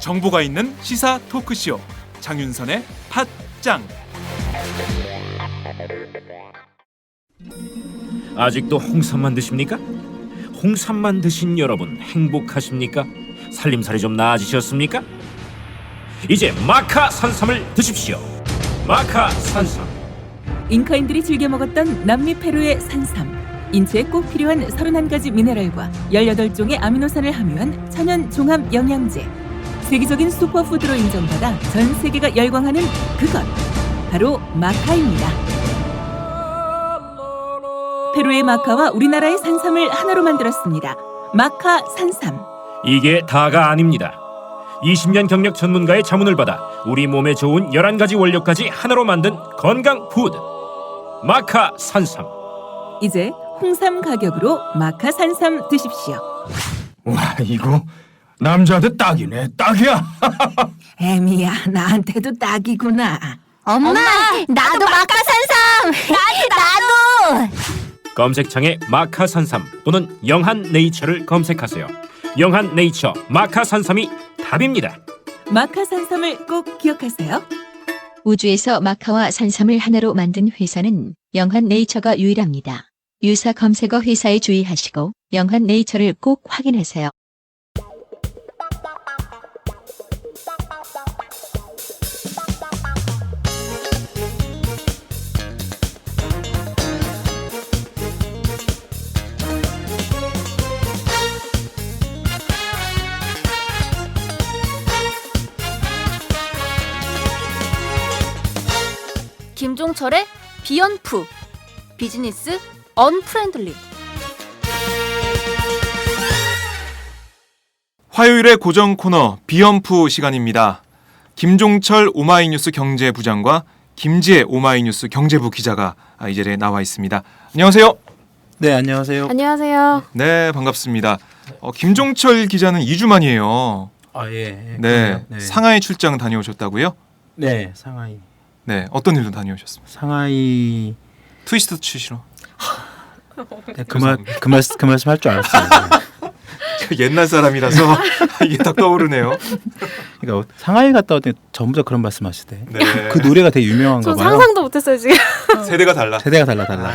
정보가 있는 시사 토크쇼 장윤선의 팟짱. 아직도 홍삼만 드십니까? 홍삼만 드신 여러분 행복하십니까? 살림살이 좀 나아지셨습니까? 이제 마카 산삼을 드십시오. 마카 산삼. 잉카인들이 즐겨 먹었던 남미 페루의 산삼. 인체에 꼭 필요한 31가지 미네랄과 18종의 아미노산을 함유한 천연 종합 영양제. 세계적인 슈퍼푸드로 인정받아 전 세계가 열광하는 그것 바로 마카입니다. 페루의 마카와 우리나라의 산삼을 하나로 만들었습니다. 마카 산삼. 이게 다가 아닙니다. 20년 경력 전문가의 자문을 받아 우리 몸에 좋은 11가지 원료까지 하나로 만든 건강 푸드 마카 산삼. 이제 홍삼 가격으로 마카 산삼 드십시오. 와, 이거 남자한테 딱이네. 딱이야. 애미야, 나한테도 딱이구나. 엄마, 나도 마카산삼. 나도. 검색창에 마카 산삼 또는 영한 네이처를 검색하세요. 영한 네이처 마카 산삼이 답입니다. 마카 산삼을 꼭 기억하세요. 우주에서 마카와 산삼을 하나로 만든 회사는 영한 네이처가 유일합니다. 유사 검색어 회사에 주의하시고 영한 네이처를 꼭 확인하세요. 김종철의 비언프 비즈니스 언프렌들리. 화요일의 고정 코너 비언프 시간입니다. 김종철 오마이뉴스 경제부장과 김지혜 오마이뉴스 경제부 기자가 이 자리에 나와 있습니다. 안녕하세요. 네, 안녕하세요. 안녕하세요. 네, 반갑습니다. 김종철 기자는 2주 만이에요. 아, 예. 네, 네. 상하이 출장 다녀오셨다고요? 네, 상하이. 네, 어떤 일로 다녀오셨습니까? 상하이. 트위스트 치시러. 네, 그 말씀 할 줄 알았어요. 옛날 사람이라서 이게 딱 떠오르네요. 그러니까 상하이 갔다 왔더니 전부 다 그런 말씀하시대. 네. 그 노래가 되게 유명한가 전 봐요. 상상도 못했어요 지금. 세대가 달라. 세대가 달라.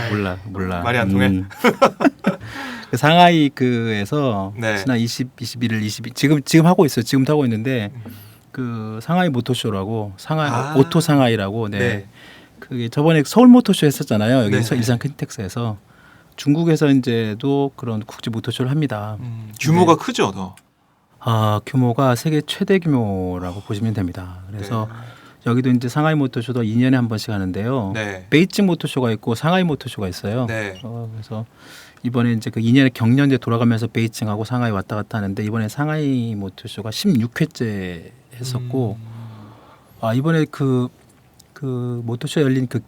몰라. 말이 안 통해. 그 상하이 그에서 네. 지난 21일, 22 지금 하고 있어요. 지금도 하고 있는데 그 상하이 모토쇼라고 오토 상하이라고. 네. 네. 그게 저번에 서울 모토쇼 했었잖아요. 여기서 네. 일산 킨텍스에서. 중국에서 이제도 그런 국제 모토쇼를 합니다. 규모가 네. 크죠, 더. 규모가 세계 최대 규모라고 보시면 됩니다. 그래서 여기도 이제 상하이 모토쇼도 2년에 한 번씩 하는데요. 네. 베이징 모토쇼가 있고 상하이 모토쇼가 있어요. 네. 그래서 이번에 이제 그 2년에 경년제 돌아가면서 베이징하고 상하이 왔다 갔다 하는데 이번에 상하이 모토쇼가 16회째 했었고 이번에 그 모토쇼 열린 그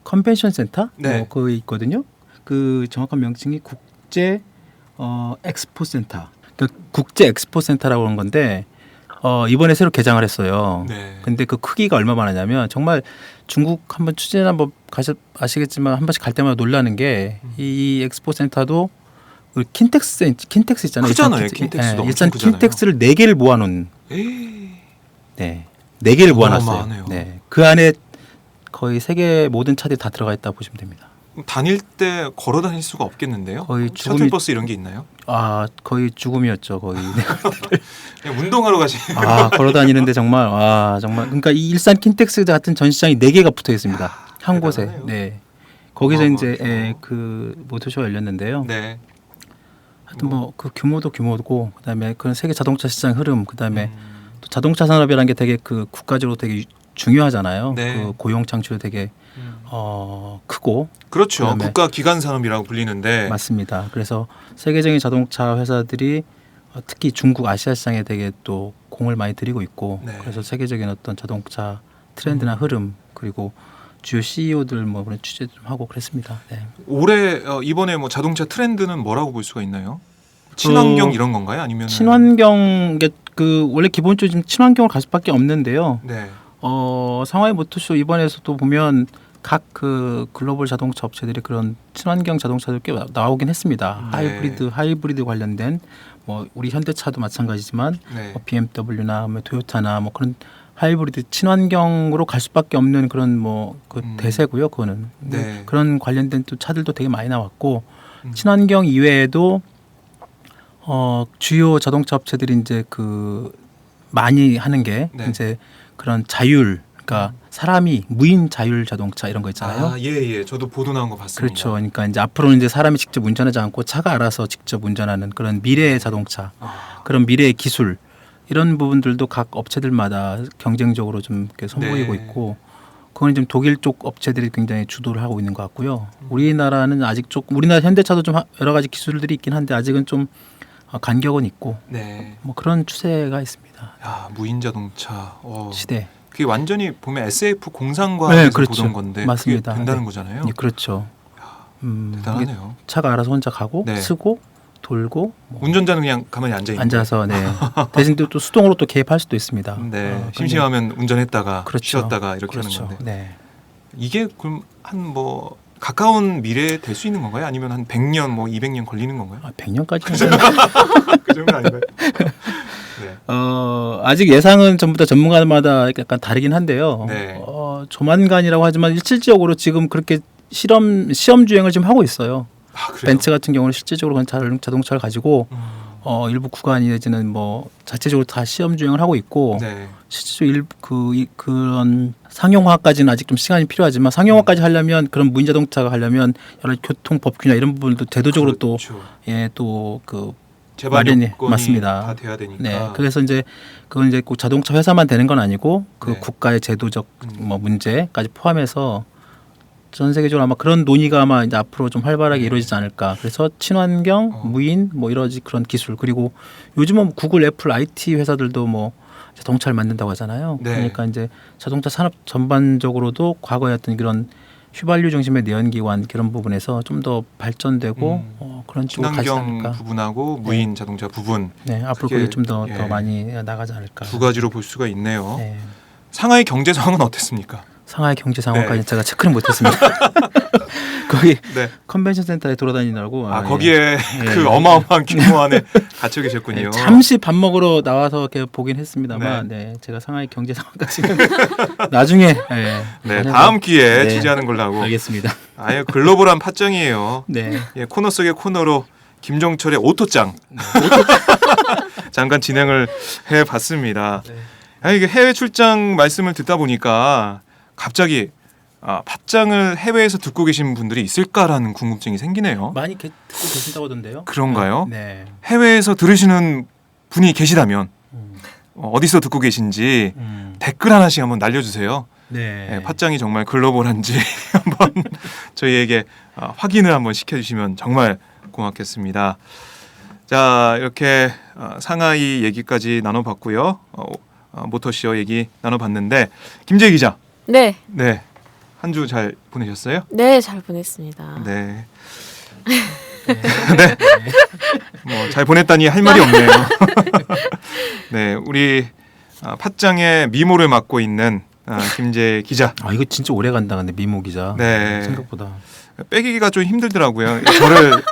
컨벤션 센터 네. 그거 있거든요. 그 정확한 명칭이 국제 엑스포 센터. 그러니까 국제 엑스포 센터라고 하는 건데 이번에 새로 개장을 했어요. 네. 근데 그 크기가 얼마나 많으냐면 정말 중국 한번 취재 한번 아시겠지만 한 번씩 갈 때마다 놀라는 게 이 엑스포 센터도 우리 킨텍스 있잖아요. 크잖아요. 킨텍스도 일산 엄청 크잖아요. 킨텍스를 4개를 모아놓은 네 4개를 모아놨어요. 어마어마하네요. 네, 그 안에 거의 세계 모든 차들이 다 들어가 있다고 보시면 됩니다. 다닐 때 걸어 다닐 수가 없겠는데요? 거의 셔틀버스 이런 게 있나요? 거의 죽음이었죠. 거의. 그냥 운동하러 가시. 걸어 다니는데 정말 정말 그러니까 이 일산 킨텍스 같은 전시장이 4개가 붙어 있습니다. 한 곳에. 대단하네요. 네. 거기서 이제 규모. 그 모토쇼가 열렸는데요. 네. 하여튼 뭐 그 규모도 규모고 그다음에 그런 세계 자동차 시장 흐름 그다음에 또 자동차 산업이라는 게 되게 그 국가적으로 되게 중요하잖아요. 네. 그 고용 창출이 되게 크고 그렇죠. 그다음에 국가 기관 산업이라고 불리는데. 맞습니다. 그래서 세계적인 자동차 회사들이 특히 중국 아시아 시장에 되게 또 공을 많이 들이고 있고 네. 그래서 세계적인 어떤 자동차 트렌드나 흐름 그리고 주요 CEO들 뭐 그런 취재 좀 하고 그랬습니다. 네. 올해 이번에 뭐 자동차 트렌드는 뭐라고 볼 수가 있나요? 친환경 이런 건가요? 아니면 친환경 게 그 원래 기본적으로 지금 친환경으로 갈 수밖에 없는데요. 네. 상하이 모터쇼 이번에서도 보면 각 그 글로벌 자동차 업체들이 그런 친환경 자동차들 꽤 나오긴 했습니다. 네. 하이브리드 관련된 뭐 우리 현대차도 마찬가지지만 네. 뭐 BMW나 뭐 토요타나 뭐 그런 하이브리드 친환경으로 갈 수밖에 없는 그런 뭐 그 대세고요. 그거는 네. 그런 관련된 또 차들도 되게 많이 나왔고 음. 친환경 이외에도 주요 자동차 업체들이 이제 그 많이 하는 게 네. 이제 그런 자율, 그러니까 사람이 무인 자율 자동차 이런 거 있잖아요. 아, 예. 저도 보도 나온 거 봤습니다. 그렇죠. 그러니까 이제 앞으로는 이제 사람이 직접 운전하지 않고 차가 알아서 직접 운전하는 그런 미래의 자동차, 그런 미래의 기술 이런 부분들도 각 업체들마다 경쟁적으로 좀 이렇게 선보이고 네. 있고, 그건 좀 독일 쪽 업체들이 굉장히 주도를 하고 있는 것 같고요. 우리나라는 아직 조금 우리나라 현대차도 좀 여러 가지 기술들이 있긴 한데 아직은 좀 간격은 있고 네. 뭐 그런 추세가 있습니다. 야, 무인 자동차. 시대. 그게 완전히 보면 SF 공상과학에서 네, 그렇죠. 보던 건데 맞습니다. 그게 된다는 네. 거잖아요. 네, 그렇죠. 이게 대단하네요. 차가 알아서 혼자 가고 네. 쓰고 돌고 뭐 운전자는 그냥 가만히 앉아 있는. 앉아서 네. 대신 또 수동으로 또 개입할 수도 있습니다. 네. 심심하면 운전했다가 그렇죠. 쉬었다가 이렇게 그렇죠. 하는 건데. 네. 이게 그럼 한 뭐 가까운 미래에 될 수 있는 건가요? 아니면 한 100년 뭐 200년 걸리는 건가요? 100년까지는 그 정도 아닌가요? 네. 아직 예상은 전부 다 전문가마다 약간 다르긴 한데요. 네. 조만간이라고 하지만 실질적으로 지금 그렇게 시험 주행을 지금 하고 있어요. 아, 그래요? 벤츠 같은 경우는 실질적으로 그런 자동차를 가지고 일부 구간이 내지는 뭐 자체적으로 다 시험 주행을 하고 있고, 네. 실제로 그런 상용화까지는 아직 좀 시간이 필요하지만 상용화까지 하려면 그런 무인 자동차가 하려면 여러 교통 법규나 이런 부분도 제도적으로 그렇죠. 또그 재반 마련이 요건이 다 다 돼야 되니까. 네, 그래서 이제 그건 이제 꼭 자동차 회사만 되는 건 아니고 그 네. 국가의 제도적 뭐 문제까지 포함해서 전 세계적으로 아마 그런 논의가 아마 이제 앞으로 좀 활발하게 이루어지지 않을까. 그래서 친환경, 무인 뭐 이러지 그런 기술, 그리고 요즘은 구글, 애플, IT 회사들도 뭐 자동차를 만든다고 하잖아요. 네. 그러니까 이제 자동차 산업 전반적으로도 과거의 어떤 그런 휘발유 중심의 내연기관 그런 부분에서 좀 더 발전되고 그런 쪽으로 가지 친환경 않을까. 부분하고 무인 자동차 부분 네, 앞으로 그게, 그게 좀 더 예. 많이 나가지 않을까. 두 가지로 볼 수가 있네요. 네. 상하이 경제 상황은 어땠습니까? 상하이 경제 상황까지 네. 제가 체크를 못했습니다. 거기 네. 컨벤션 센터에 돌아다니느라고. 거기에 예. 그 어마어마한 규모 안에 갇혀 계셨군요. 네, 잠시 밥 먹으러 나와서 이렇게 보긴 했습니다만, 네. 제가 상하이 경제 상황까지는 나중에. 네, 다음 기회에 네. 취재하는 걸로 하고. 알겠습니다. 아예 글로벌한 팟짱이에요. 네. 예, 코너 속의 코너로 김종철의 오토짱 잠깐 진행을 해봤습니다. 네. 이게 해외 출장 말씀을 듣다 보니까 갑자기 팟짱을 해외에서 듣고 계신 분들이 있을까라는 궁금증이 생기네요. 많이 듣고 계신다고 하던데요. 그런가요? 네. 해외에서 들으시는 분이 계시다면 어디서 듣고 계신지 댓글 하나씩 한번 날려주세요. 네. 네, 팟짱이 정말 글로벌한지 한번 저희에게 확인을 한번 시켜주시면 정말 고맙겠습니다. 자, 이렇게 상하이 얘기까지 나눠봤고요. 모터쇼 얘기 나눠봤는데 김재희 기자, 네, 네, 한 주 잘 보내셨어요? 네, 잘 보냈습니다. 네. 네. 뭐 잘 보냈다니 할 말이 없네요. 네, 우리 팟짱의 미모를 맡고 있는 김재희 기자. 이거 진짜 오래 간다, 근데 미모 기자. 네. 생각보다. 빼기가 좀 힘들더라고요. 저를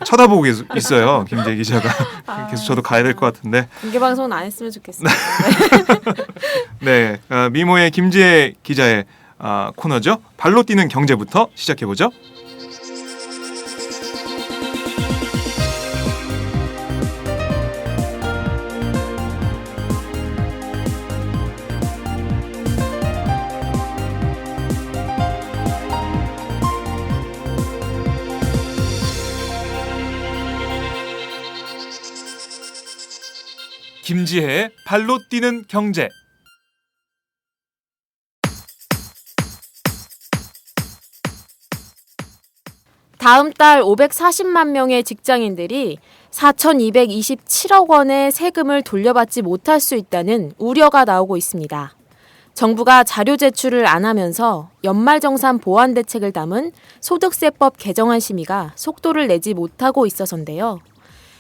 쳐다보고 있어요, 김재희 기자가. 계속 저도 가야 될 것 같은데. 공개 방송은 안 했으면 좋겠습니다. 네, 미모의 김재희 기자의 코너죠. 발로 뛰는 경제부터 시작해 보죠. 김지혜의 발로 뛰는 경제. 다음 달 540만 명의 직장인들이 4,227억 원의 세금을 돌려받지 못할 수 있다는 우려가 나오고 있습니다. 정부가 자료 제출을 안 하면서 연말정산 보완 대책을 담은 소득세법 개정안 심의가 속도를 내지 못하고 있어서인데요.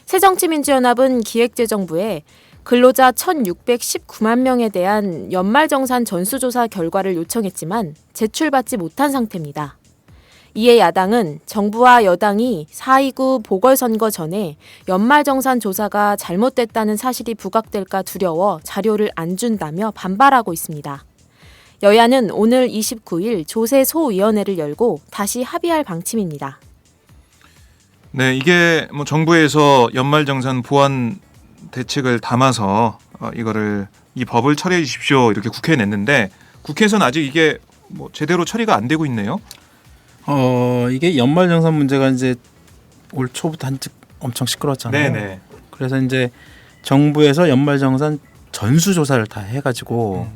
새정치민주연합은 기획재정부에 근로자 1,619만 명에 대한 연말정산 전수조사 결과를 요청했지만 제출받지 못한 상태입니다. 이에 야당은 정부와 여당이 4.29 보궐선거 전에 연말정산 조사가 잘못됐다는 사실이 부각될까 두려워 자료를 안 준다며 반발하고 있습니다. 여야는 오늘 29일 조세소위원회를 열고 다시 합의할 방침입니다. 네, 이게 뭐 정부에서 연말정산 보완 대책을 담아서 이거를 이 법을 처리해 주십시오 이렇게 국회에 냈는데 국회에서는 아직 이게 뭐 제대로 처리가 안 되고 있네요. 이게 연말정산 문제가 이제 올 초부터 한즉 엄청 시끄러웠잖아요. 네네. 그래서 이제 정부에서 연말정산 전수조사를 다 해가지고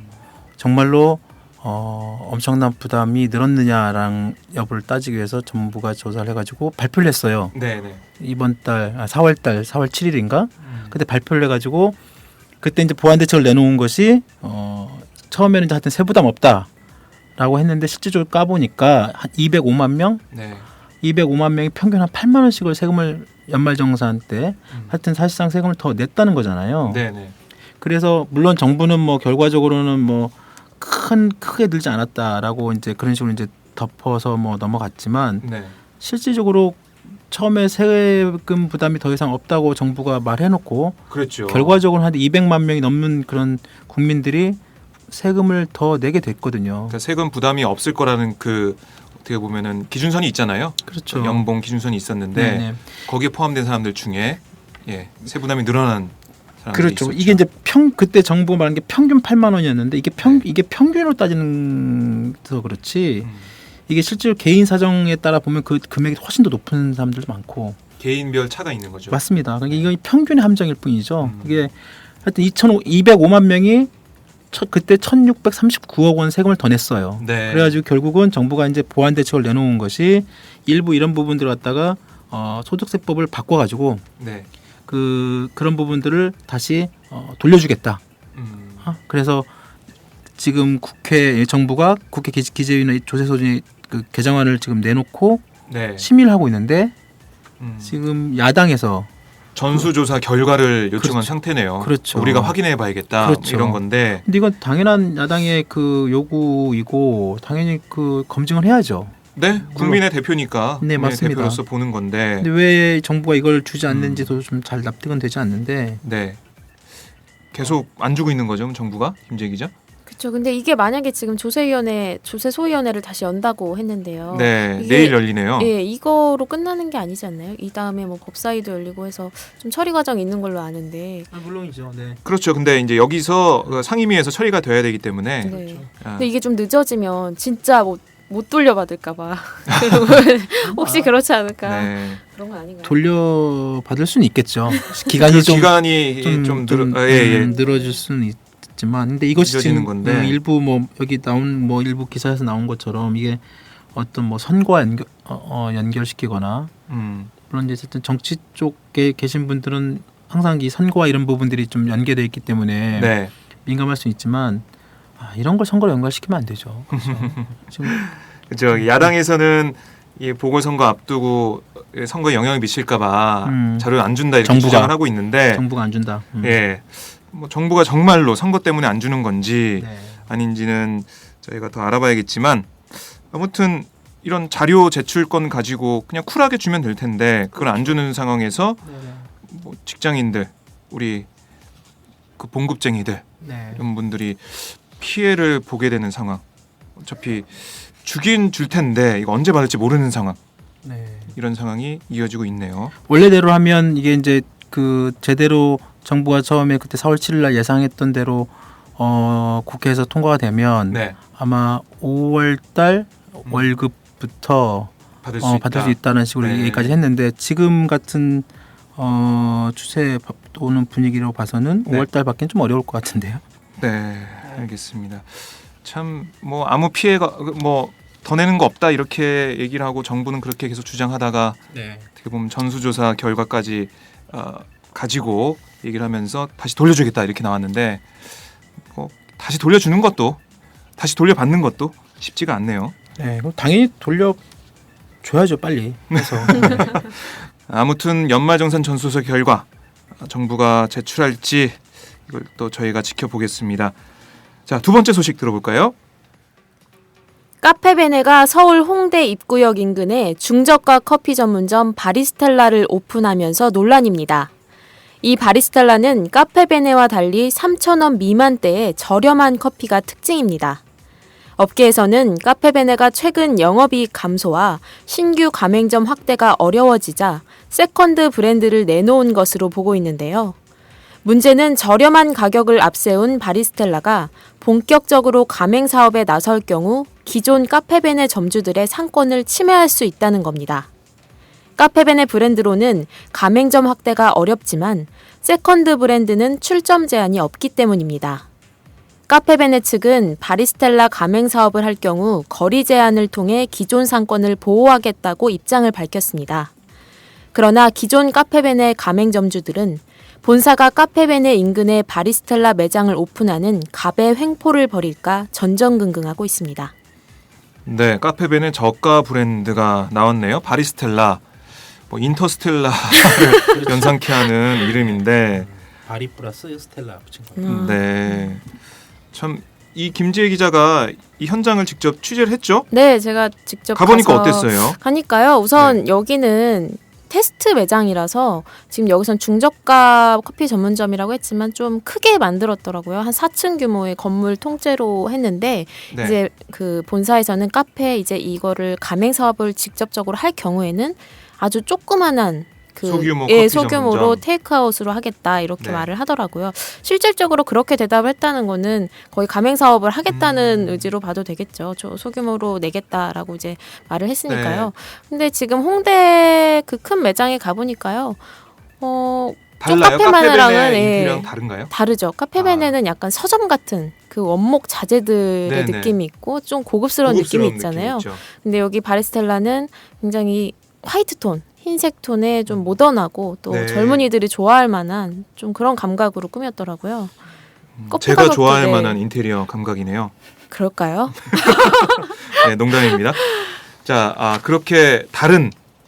정말로 엄청난 부담이 늘었느냐랑 여부를 따지기 위해서 정부가 조사를 해가지고 발표를 했어요. 네네. 이번 달 4월 7일인가 그때 발표를 해가지고 그때 이제 보완 대책을 내놓은 것이 처음에는 이제 하여튼 세부담 없다라고 했는데 실질적으로 까보니까 한 205만 명, 네. 205만 명이 평균 한 8만 원씩을 세금을 연말정산 때 하여튼 사실상 세금을 더 냈다는 거잖아요. 네네. 그래서 물론 정부는 뭐 결과적으로는 뭐 크게 늘지 않았다라고 이제 그런 식으로 이제 덮어서 뭐 넘어갔지만 네. 실질적으로 처음에 세금 부담이 더 이상 없다고 정부가 말해놓고 그렇죠. 결과적으로 한 200만 명이 넘는 그런 국민들이 세금을 더 내게 됐거든요. 그러니까 세금 부담이 없을 거라는 그 어떻게 보면은 기준선이 있잖아요. 그렇죠. 연봉 기준선이 있었는데 네네. 거기에 포함된 사람들 중에 세 부담이 늘어난 사람들이 그렇죠. 있었죠. 이게 이제 그때 정부가 말한 게 평균 8만 원이었는데 이게 이게 평균으로 따지는 서 그렇지. 이게 실제로 개인 사정에 따라 보면 그 금액이 훨씬 더 높은 사람들도 많고. 개인별 차가 있는 거죠. 맞습니다. 그러니까 이건 평균의 함정일 뿐이죠. 이게 하여튼 205만 명이 그때 1,639억 원 세금을 더 냈어요. 네. 그래가지고 결국은 정부가 이제 보완 대책을 내놓은 것이 일부 이런 부분들을 갖다가 소득세법을 바꿔가지고 네. 그런 부분들을 다시 돌려주겠다. 그래서 지금 정부가 국회 기재위원회 조세소위 그 개정안을 지금 내놓고 네. 심의를 하고 있는데 지금 야당에서 전수조사 결과를 요청한 그렇죠. 상태네요. 그렇죠. 우리가 확인해봐야겠다. 그렇죠. 이런 건데. 근데 이건 당연한 야당의 그 요구이고 당연히 그 검증을 해야죠. 네, 국민의 대표니까. 네, 국민의 맞습니다. 대표로서 보는 건데. 근데 왜 정부가 이걸 주지 않는지도 좀 잘 납득은 되지 않는데. 네. 계속 안 주고 있는 거죠, 정부가? 김재 기자? 그렇죠. 근데 이게 만약에 지금 조세소위원회를 다시 연다고 했는데요. 네, 이게, 내일 열리네요. 예, 이거로 끝나는 게 아니지 않나요? 이 다음에 뭐 법사위도 열리고 해서 좀 처리 과정이 있는 걸로 아는데. 물론이죠. 네. 그렇죠. 근데 이제 여기서 상임위에서 처리가 돼야 되기 때문에. 네. 아, 근데 이게 좀 늦어지면 진짜 못 돌려받을까봐. 혹시 그렇지 않을까? 네. 그런 건 아닌가요? 돌려받을 수는 있겠죠. 기간이 그 좀 기간이 좀 늘어질 수는 있지만, 근데 이것이 늦어지는 지금 건데. 일부 뭐 여기 나온 뭐 일부 기사에서 나온 것처럼 이게 어떤 뭐 선거와 연결시키거나 물론 이제 어쨌든 정치 쪽에 계신 분들은 항상 이 선거와 이런 부분들이 좀 연계돼 있기 때문에 네. 민감할 수 있지만 이런 걸 선거로 연결시키면 안 되죠. 그렇죠. 지금 그렇죠. 야당에서는 이 보궐선거 앞두고 선거에 영향을 미칠까봐 자료를 안 준다 이렇게 정부가. 주장을 하고 있는데, 정부가 안 준다. 예, 뭐 정부가 정말로 선거 때문에 안 주는 건지 네. 아닌지는 저희가 더 알아봐야겠지만, 아무튼 이런 자료 제출권 가지고 그냥 쿨하게 주면 될 텐데 그걸 안 주는 상황에서 뭐 직장인들, 우리 그 봉급쟁이들 네. 이런 분들이 피해를 보게 되는 상황. 어차피 주긴 줄 텐데 이거 언제 받을지 모르는 상황. 네. 이런 상황이 이어지고 있네요. 원래대로 하면 이게 이제 그 제대로 정부가 처음에 그때 4월 7일 날 예상했던 대로 국회에서 통과가 되면 네, 아마 5월 달 월급부터 받을 수 있다. 받을 수 있다는 식으로 네. 얘기까지 했는데 지금 같은 추세 오는 분위기로 봐서는 네. 5월 달 받기는 좀 어려울 것 같은데요. 네, 알겠습니다. 참 뭐 아무 피해가 뭐 더 내는 거 없다 이렇게 얘기를 하고 정부는 그렇게 계속 주장하다가 어떻게 보면 전수조사 결과까지 가지고 얘기를 하면서 다시 돌려주겠다 이렇게 나왔는데 다시 돌려주는 것도 다시 돌려받는 것도 쉽지가 않네요. 네, 그럼 당연히 돌려줘야죠 빨리. 그래서 아무튼 연말정산 전수조사 결과 정부가 제출할지 이걸 또 저희가 지켜보겠습니다. 자, 두 번째 소식 들어볼까요? 카페베네가 서울 홍대 입구역 인근에 중저가 커피 전문점 바리스텔라를 오픈하면서 논란입니다. 이 바리스텔라는 카페베네와 달리 3,000원 미만대의 저렴한 커피가 특징입니다. 업계에서는 카페베네가 최근 영업이익 감소와 신규 가맹점 확대가 어려워지자 세컨드 브랜드를 내놓은 것으로 보고 있는데요. 문제는 저렴한 가격을 앞세운 바리스텔라가 본격적으로 가맹 사업에 나설 경우 기존 카페베네 점주들의 상권을 침해할 수 있다는 겁니다. 카페베네 브랜드로는 가맹점 확대가 어렵지만 세컨드 브랜드는 출점 제한이 없기 때문입니다. 카페베네 측은 바리스텔라 가맹 사업을 할 경우 거리 제한을 통해 기존 상권을 보호하겠다고 입장을 밝혔습니다. 그러나 기존 카페베네 가맹점주들은 본사가 카페베네 인근에 바리스텔라 매장을 오픈하는 갑의 횡포를 벌일까 전전긍긍하고 있습니다. 네, 카페벤의 저가 브랜드가 나왔네요. 바리스텔라, 뭐 인터스텔라를 연상케 하는 이름인데, 바리 플러스 스텔라 붙인 거. 네, 참 이 김지혜 기자가 이 현장을 직접 취재를 했죠? 네, 제가 직접 가보니까 가서 어땠어요? 가니까요. 우선 여기는 테스트 매장이라서 지금 여기선 중저가 커피 전문점이라고 했지만 좀 크게 만들었더라고요. 한 4층 규모의 건물 통째로 했는데 네. 이제 그 본사에서는 카페 이제 이거를 가맹 사업을 직접적으로 할 경우에는 아주 조그만한 그 소규모 예, 커피 소규모로 전문점. 테이크아웃으로 하겠다 이렇게 네. 말을 하더라고요. 실질적으로 그렇게 대답을 했다는 거는 거의 가맹 사업을 하겠다는 의지로 봐도 되겠죠. 저 소규모로 내겠다라고 이제 말을 했으니까요. 네. 근데 지금 홍대 그 큰 매장에 가보니까요. 좀 달라요? 카페베네랑은 카페벤의 예, 인테리어랑 다른가요? 다르죠. 카페베네는 약간 서점 같은 그 원목 자재들의 네네. 느낌이 있고 좀 고급스러운 느낌이 있잖아요. 있죠. 근데 여기 바리스텔라는 굉장히 화이트 톤, 흰색 톤에 좀 모던하고 또 네. 젊은이들이 좋아할 만한 좀 그런 감각으로 꾸몄더라고요. 커피 제가 가격도 좋아할 네. 만한 인테리어 감각이네요. 그럴까요? 네, 농담입니다. 자, 그렇게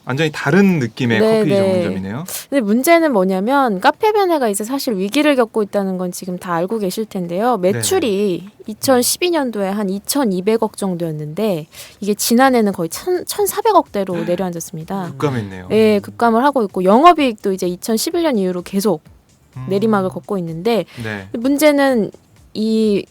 완전히 다른 느낌의 네, 커피 네. 전문점이네요. 근데 문제는 뭐냐면 카페베네가 이제 사실 위기를 겪고 있다는 건 지금 다 알고 계실 텐데요. 매출이 2012년도에 한 2,200억 정도였는데 이게 지난해는 거의 1,400억대로 내려앉았습니다. 급감했네요. 네, 급감을 하고 있고 영업이익도 이제 2011년 이후로 계속 내리막을 걷고 있는데 네. 문제는 이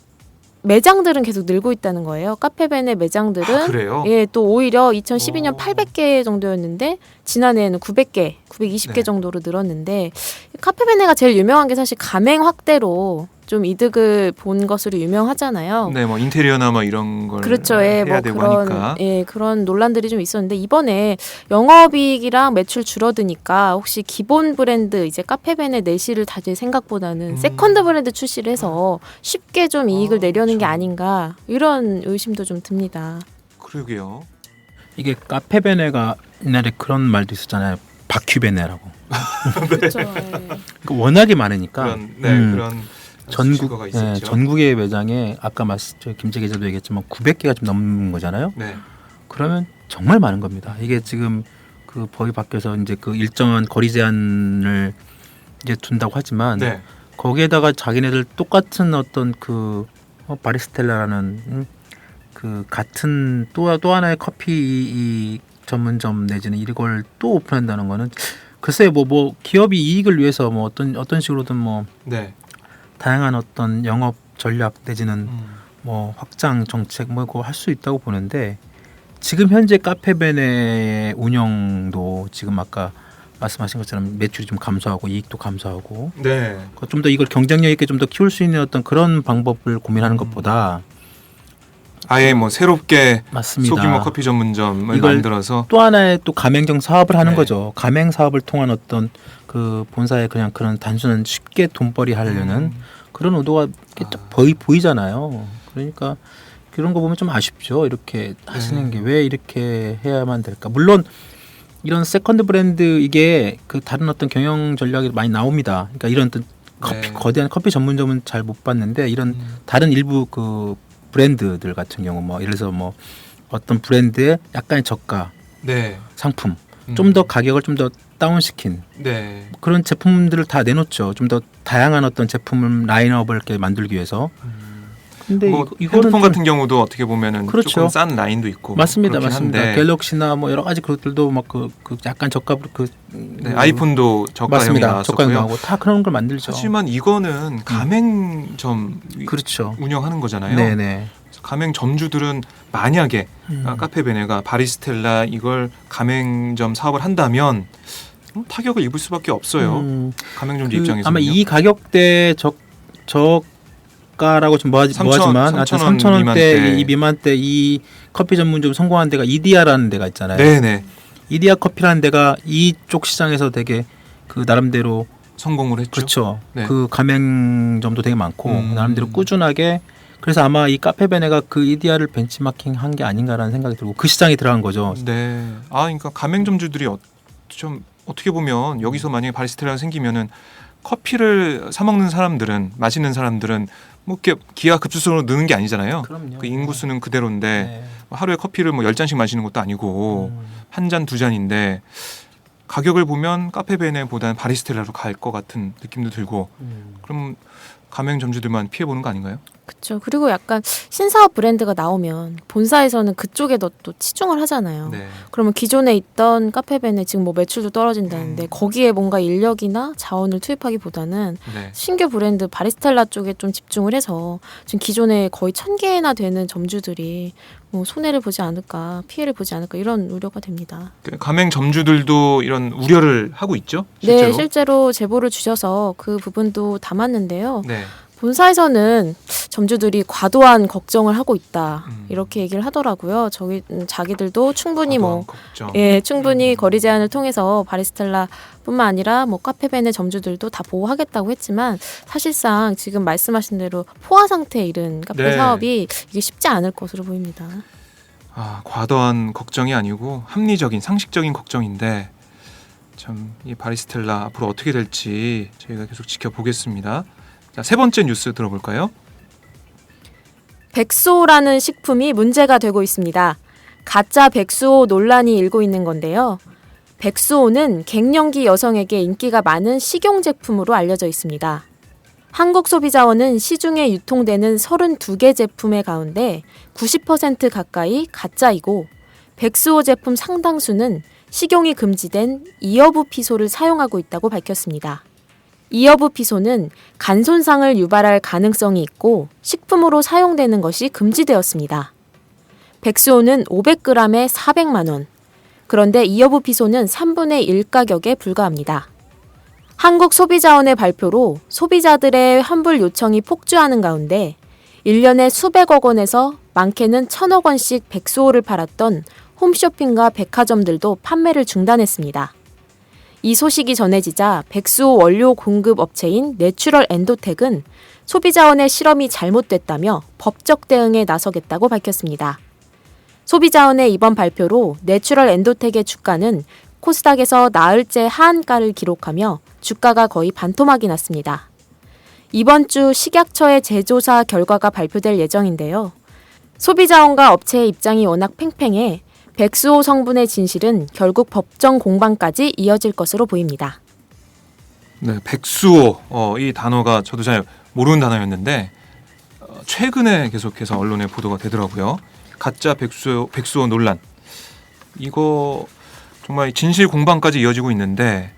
매장들은 계속 늘고 있다는 거예요. 카페벤의 매장들은 그래요? 예, 또 오히려 2012년 800개 정도였는데 지난해에는 900개, 920개 네. 정도로 늘었는데 카페베네가 제일 유명한 게 사실 가맹 확대로 좀 이득을 본 것으로 유명하잖아요. 네, 뭐 인테리어나 뭐 이런 걸 그렇죠. 예, 해야 뭐 되고 그런 하니까. 예, 그런 논란들이 좀 있었는데 이번에 영업이익이랑 매출 줄어드니까 혹시 기본 브랜드 이제 카페벤의 내실을 다질 생각보다는 세컨드 브랜드 출시를 해서 쉽게 좀 이익을 내려는 게 아닌가 이런 의심도 좀 듭니다. 그러게요. 이게 카페베네가 옛날에 그런 말도 있었잖아요. 바퀴베네라고. 그렇죠. 예. 그러니까 워낙에 많으니까 그런 그런 전국 수식어가 있었죠. 전국의 매장에 아까 김재 기자도 얘기했지만 900개가 좀 넘는 거잖아요. 네. 그러면 정말 많은 겁니다. 이게 지금 그 법이 바뀌어서 이제 그 일정한 거리 제한을 이제 둔다고 하지만 네. 거기에다가 자기네들 똑같은 어떤 그 바리스텔라라는 그 같은 또 하나의 커피 이 전문점 내지는 이걸 또 오픈한다는 거는 글쎄 뭐 기업이 이익을 위해서 뭐 어떤 식으로든 뭐 네. 다양한 어떤 영업 전략 내지는 뭐 확장 정책 뭐 그거 할 수 있다고 보는데 지금 현재 카페벤의 운영도 지금 아까 말씀하신 것처럼 매출이 좀 감소하고 이익도 감소하고 네. 좀 더 이걸 경쟁력 있게 좀 더 키울 수 있는 어떤 그런 방법을 고민하는 것보다 아예 뭐 새롭게 맞습니다. 소규모 커피 전문점을 이걸 만들어서 또 하나의 또 가맹점 사업을 하는 네. 거죠. 가맹 사업을 통한 어떤 그 본사의 그냥 그런 단순한 쉽게 돈벌이 하려는 그런 의도가 보이잖아요. 그러니까 그런 거 보면 좀 아쉽죠. 이렇게 하시는 게 왜 이렇게 해야만 될까? 물론 이런 세컨드 브랜드 이게 그 다른 어떤 경영 전략이 많이 나옵니다. 그러니까 이런 어떤 네. 거대한 커피 전문점은 잘 못 봤는데 이런 다른 일부 그 브랜드들 같은 경우 뭐 예를 들어서 뭐 어떤 브랜드의 약간의 저가 네. 상품 좀 더 가격을 좀 더 다운시킨 네. 그런 제품들을 다 내놓죠. 좀 더 다양한 어떤 제품 라인업을 이렇게 만들기 위해서. 근데 뭐 이거는 핸드폰 좀- 같은 경우도 어떻게 보면은 그렇죠. 조금 싼 라인도 있고 맞습니다, 그렇긴 맞습니다. 한데, 갤럭시나 뭐 여러 가지 그것들도 막 그 약간 저가로 네, 아이폰도 저가형이 맞습니다. 나왔었고요. 저가형하고 다 그런 걸 만들죠. 하지만 이거는 가맹점 그렇죠. 운영하는 거잖아요. 네네. 가맹점주들은 만약에 카페베네가 바리스텔라 이걸 가맹점 사업을 한다면 타격을 입을 수밖에 없어요. 가맹점주 입장에서 아마 이 가격대 저가라고 좀 뭐하지만 3,000원 3,000원대 이 미만대 이 커피 전문점 성공한 데가 이디야라는 데가 있잖아요. 네네 이디야 커피라는 데가 이쪽 시장에서 되게 그 나름대로 성공을 했죠. 그렇죠. 네. 그 가맹점도 되게 많고 나름대로 꾸준하게 그래서 아마 이 카페베네가 그 이디야를 벤치마킹 한 게 아닌가라는 생각이 들고 그 시장에 들어간 거죠. 네. 그러니까 가맹점주들이 좀 어떻게 보면 여기서 만약에 바리스텔라가 생기면은 커피를 사 먹는 사람들은 마시는 사람들은 뭐 이렇게 기하급수적으로 느는 게 아니잖아요. 그럼요. 그 인구수는 그대로인데 네. 하루에 커피를 뭐 10잔씩 마시는 것도 아니고 한 잔 두 잔인데 가격을 보면 카페베네보다는 바리스텔라로 갈 것 같은 느낌도 들고 그럼 가맹점주들만 피해 보는 거 아닌가요? 그렇죠. 그리고 약간 신사업 브랜드가 나오면 본사에서는 그쪽에 더 또 치중을 하잖아요. 네. 그러면 기존에 있던 카페벤에 지금 뭐 매출도 떨어진다는데 거기에 뭔가 인력이나 자원을 투입하기보다는 네. 신규 브랜드 바리스텔라 쪽에 좀 집중을 해서 지금 기존에 거의 1,000개나 되는 점주들이 뭐 손해를 보지 않을까, 피해를 보지 않을까 이런 우려가 됩니다. 가맹점주들도 이런 우려를 하고 있죠? 실제로? 네, 실제로 제보를 주셔서 그 부분도 담았는데요. 네. 본사에서는 점주들이 과도한 걱정을 하고 있다 음. 이렇게 얘기를 하더라고요. 자기들도 충분히 뭐 걱정. 충분히 거리 제한을 통해서 바리스텔라뿐만 아니라 뭐 카페벤의 점주들도 다 보호하겠다고 했지만 사실상 지금 말씀하신 대로 포화 상태에 이른 카페 네. 사업이 이게 쉽지 않을 것으로 보입니다. 과도한 걱정이 아니고 합리적인 상식적인 걱정인데 참 이 바리스텔라 앞으로 어떻게 될지 저희가 계속 지켜보겠습니다. 자, 세 번째 뉴스 들어볼까요? 백수호라는 식품이 문제가 되고 있습니다. 가짜 백수호 논란이 일고 있는 건데요. 백수호는 갱년기 여성에게 인기가 많은 식용 제품으로 알려져 있습니다. 한국소비자원은 시중에 유통되는 32개 제품의 가운데 90% 가까이 가짜이고 백수호 제품 상당수는 식용이 금지된 이어부피소를 사용하고 있다고 밝혔습니다. 이어부피소는 간 손상을 유발할 가능성이 있고 식품으로 사용되는 것이 금지되었습니다. 백수호는 500g에 400만 원. 그런데 이어부피소는 3분의 1 가격에 불과합니다. 한국소비자원의 발표로 소비자들의 환불 요청이 폭주하는 가운데 1년에 수백억 원에서 많게는 1,000억 원씩 백수호를 팔았던 홈쇼핑과 백화점들도 판매를 중단했습니다. 이 소식이 전해지자 백수호 원료 공급 업체인 내추럴 엔도텍은 소비자원의 실험이 잘못됐다며 법적 대응에 나서겠다고 밝혔습니다. 소비자원의 이번 발표로 내추럴 엔도텍의 주가는 코스닥에서 나흘째 하한가를 기록하며 주가가 거의 반토막이 났습니다. 이번 주 식약처의 재조사 결과가 발표될 예정인데요. 소비자원과 업체의 입장이 워낙 팽팽해 백수호 성분의 진실은 결국 법정 공방까지 이어질 것으로 보입니다. 네, 백수호 이 단어가 저도 잘 모르는 단어였는데 최근에 계속해서 언론에 보도가 되더라고요. 가짜 백수호 논란. 이거 정말 진실 공방까지 이어지고 있는데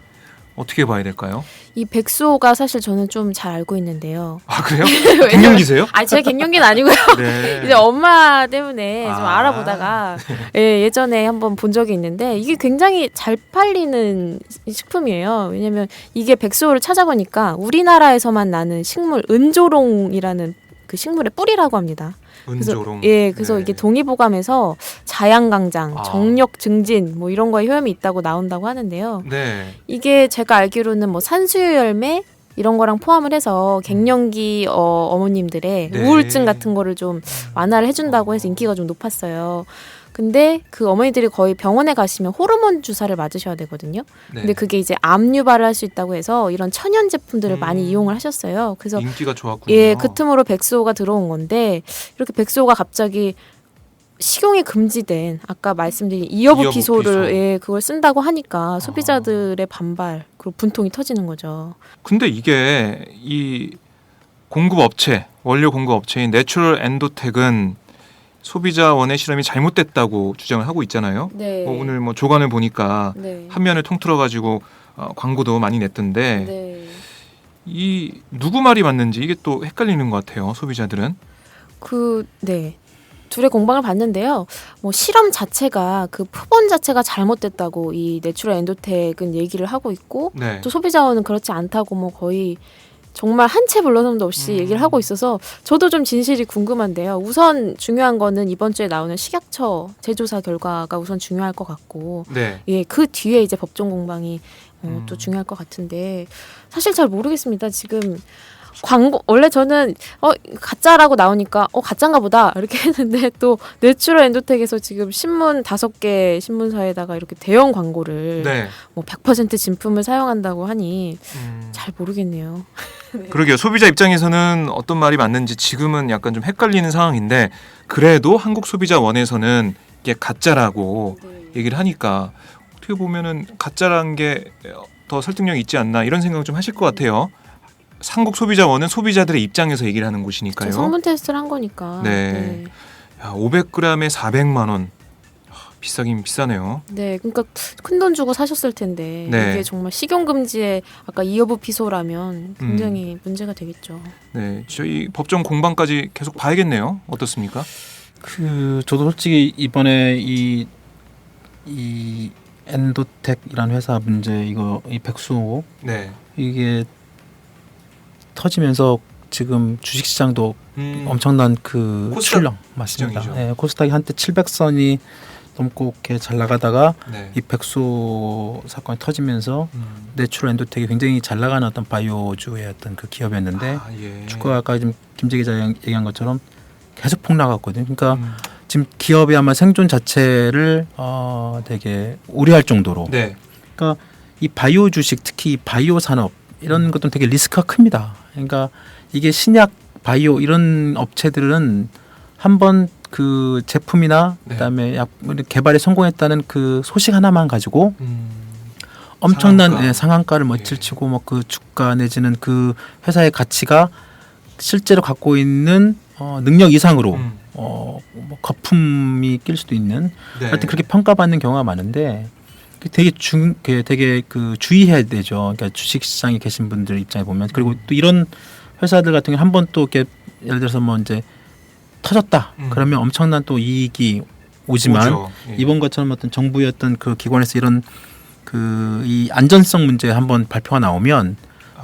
어떻게 봐야 될까요? 이 백수호가 사실 저는 좀 잘 알고 있는데요. 아 그래요? 갱년기세요? 제 갱년기는 아니고요. 네. 이제 엄마 때문에 좀 아. 알아보다가 예전에 한번 본 적이 있는데 이게 굉장히 잘 팔리는 식품이에요. 왜냐면 이게 백수호를 찾아보니까 우리나라에서만 나는 식물 은조롱이라는 그 식물의 뿌리라고 합니다. 은조롱. 그래서 네. 이게 동의보감에서 자양강장, 정력 증진 뭐 이런 거에 효험이 있다고 나온다고 하는데요. 네. 이게 제가 알기로는 뭐 산수유 열매 이런 거랑 포함을 해서 갱년기 어머님들의 네. 우울증 같은 거를 좀 완화를 해준다고 해서 인기가 좀 높았어요. 근데 그 어머니들이 거의 병원에 가시면 호르몬 주사를 맞으셔야 되거든요. 네. 근데 그게 이제 암 유발을 할 수 있다고 해서 이런 천연 제품들을 많이 이용을 하셨어요. 그래서 인기가 좋았군요. 그 틈으로 백수호가 들어온 건데 이렇게 백수호가 갑자기 식용이 금지된 아까 말씀드린 이어부피소를 이어부피소. 예, 그걸 쓴다고 하니까 소비자들의 반발 그리고 분통이 터지는 거죠. 근데 이게 이 공급 업체, 원료 공급 업체인 내추럴 엔도텍은 소비자원의 실험이 잘못됐다고 주장을 하고 있잖아요. 네. 오늘 뭐 조간을 보니까 네. 한 면을 통틀어 가지고 광고도 많이 냈던데 네. 이 누구 말이 맞는지 이게 또 헷갈리는 것 같아요. 소비자들은. 네. 둘의 공방을 봤는데요. 뭐 실험 자체가 그 표본 자체가 잘못됐다고 이 내추럴 엔도텍은 얘기를 하고 있고 네. 또 소비자원은 그렇지 않다고 뭐 거의 정말 한 채 물러섬도 없이 얘기를 하고 있어서 저도 좀 진실이 궁금한데요. 우선 중요한 거는 이번 주에 나오는 식약처 재조사 결과가 우선 중요할 것 같고 네. 예, 그 뒤에 이제 법정 공방이 또 중요할 것 같은데 사실 잘 모르겠습니다. 지금 광고 원래 저는 가짜라고 나오니까 가짜인가 보다 이렇게 했는데 또 내추럴 엔도텍에서 지금 신문 5개 신문사에다가 이렇게 대형 광고를 네. 뭐 100% 진품을 사용한다고 하니 잘 모르겠네요. 그러게요. 소비자 입장에서는 어떤 말이 맞는지 지금은 약간 좀 헷갈리는 상황인데 그래도 한국소비자원에서는 이게 가짜라고 얘기를 하니까 어떻게 보면은 가짜라는 게 더 설득력이 있지 않나 이런 생각을 좀 하실 것 같아요. 한국소비자원은 소비자들의 입장에서 얘기를 하는 곳이니까요. 성분 테스트를 한 거니까. 네. 야, 500g에 400만 원. 비싸긴 비싸네요. 네, 그러니까 큰 돈 주고 사셨을 텐데 네. 이게 정말 식용 금지에 아까 이어부피소라면 굉장히 문제가 되겠죠. 네, 저희 법정 공방까지 계속 봐야겠네요. 어떻습니까? 저도 솔직히 이번에 이 엔도텍이라는 회사 문제 이 백수 네. 이게 터지면서 지금 주식시장도 엄청난 그 코스닥 출렁 맞습니다. 시장이죠. 네, 코스닥이 한때 700선이 넘고 이렇게 잘 나가다가 네. 이 백수 사건이 터지면서 내추럴 엔도텍이 굉장히 잘 나가는 어떤 바이오주의 어떤 그 기업이었는데 예. 주가가 아까 지금 김재 기자 얘기한 것처럼 계속 폭락했거든요. 그러니까 지금 기업이 아마 생존 자체를 되게 우려할 정도로. 네. 그러니까 이 바이오 주식 특히 이 바이오 산업 이런 것들은 되게 리스크가 큽니다. 그러니까 이게 신약 바이오 이런 업체들은 한번 그 제품이나 네. 그다음에 약 개발에 성공했다는 그 소식 하나만 가지고 엄청난 상한가. 상한가를 멋질치고 뭐 그 주가 내지는 그 회사의 가치가 실제로 갖고 있는 능력 이상으로 뭐 거품이 낄 수도 있는 네. 하여튼 그렇게 평가받는 경우가 많은데 되게 그 주의해야 되죠. 그러니까 주식시장에 계신 분들 입장에 보면 그리고 또 이런 회사들 같은 경우 한번 또 이렇게 예를 들어서 뭐 이제 터졌다 그러면 엄청난 또 이익이 오지만 오죠. 예. 이번 것처럼 어떤 정부의 어떤 그 기관에서 이런 그 이 안전성 문제 한번 발표가 나오면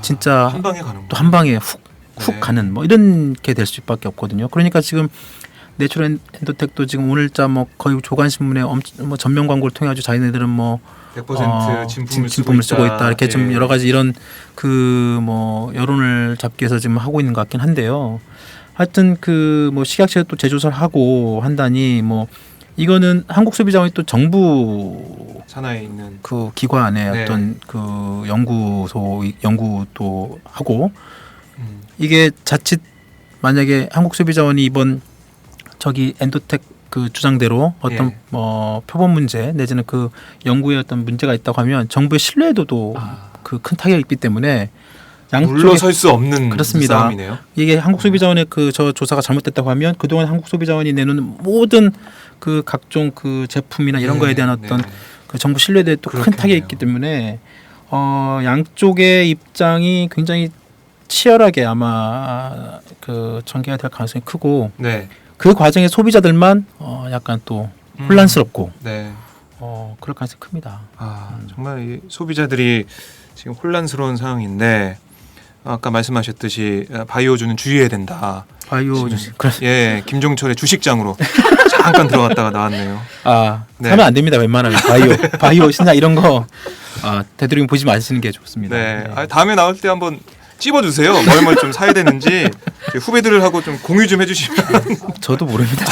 진짜 한 방에 가는 또 한 방에 훅 네. 가는 뭐 이런 게 될 수밖에 없거든요. 그러니까 지금 내추럴 엔도텍도 지금 오늘자 뭐 거의 조간신문에 뭐 전면 광고를 통해 가지고 자기네들은 뭐 100% 진품을 쓰고 있다 이렇게 좀 예. 여러 가지 이런 그 뭐 여론을 잡기 위해서 지금 하고 있는 것 같긴 한데요. 하여튼 그 뭐 식약처에 또 재조사를 하고 한다니 뭐 이거는 한국소비자원이 또 정부 산하에 있는 그 기관의 네. 어떤 그 연구도 하고 이게 자칫 만약에 한국소비자원이 이번 저기 엔도텍 그 주장대로 어떤 예. 표본 문제 내지는 그 연구에 어떤 문제가 있다고 하면 정부의 신뢰도도 그 큰 타격이 있기 때문에 양쪽에 물러설 수 없는 그렇습니다. 싸움이네요. 이게 한국소비자원의 그 저 조사가 잘못됐다고 하면 그동안 한국소비자원이 내놓는 모든 그 각종 그 제품이나 이런 거에 대한 어떤 그 정부 신뢰도에 또 큰 그렇겠네요. 타격이 있기 때문에 양쪽의 입장이 굉장히 치열하게 아마 그 전개가 될 가능성이 크고 네. 그 과정에 소비자들만 약간 또 혼란스럽고 네. 그럴 가능성이 큽니다. 정말 이 소비자들이 지금 혼란스러운 상황인데 아까 말씀하셨듯이 바이오주는 주의해야 된다. 바이오 주식 예, 김종철의 주식장으로 잠깐 들어갔다가 나왔네요. 네. 사면 안 됩니다. 웬만하면 바이오 신약 이런 거 되도록이면 보지 마시는 게 좋습니다. 네. 다음에 나올 때 한번 찝어주세요. 뭘 좀 사야 되는지 후배들하고 좀 공유 좀 해주시면 저도 모릅니다.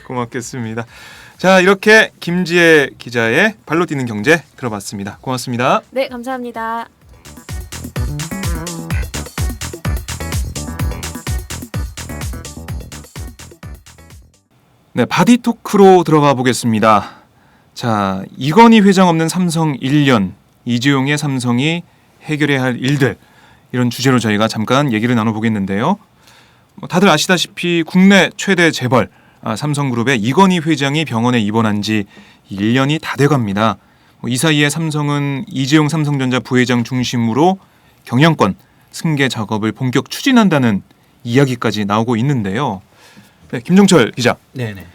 고맙겠습니다. 자, 이렇게 김지혜 기자의 발로 뛰는 경제 들어봤습니다. 고맙습니다. 네, 감사합니다. 네, 바디 토크로 들어가 보겠습니다. 자, 이건희 회장 없는 삼성 1년, 이재용의 삼성이 해결해야 할 일들, 이런 주제로 저희가 잠깐 얘기를 나눠보겠는데요. 다들 아시다시피 국내 최대 재벌 삼성그룹의 이건희 회장이 병원에 입원한 지 1년이 다 돼갑니다. 이 사이에 삼성은 이재용 삼성전자 부회장 중심으로 경영권 승계 작업을 본격 추진한다는 이야기까지 나오고 있는데요. 네, 김종철 기자. 네네.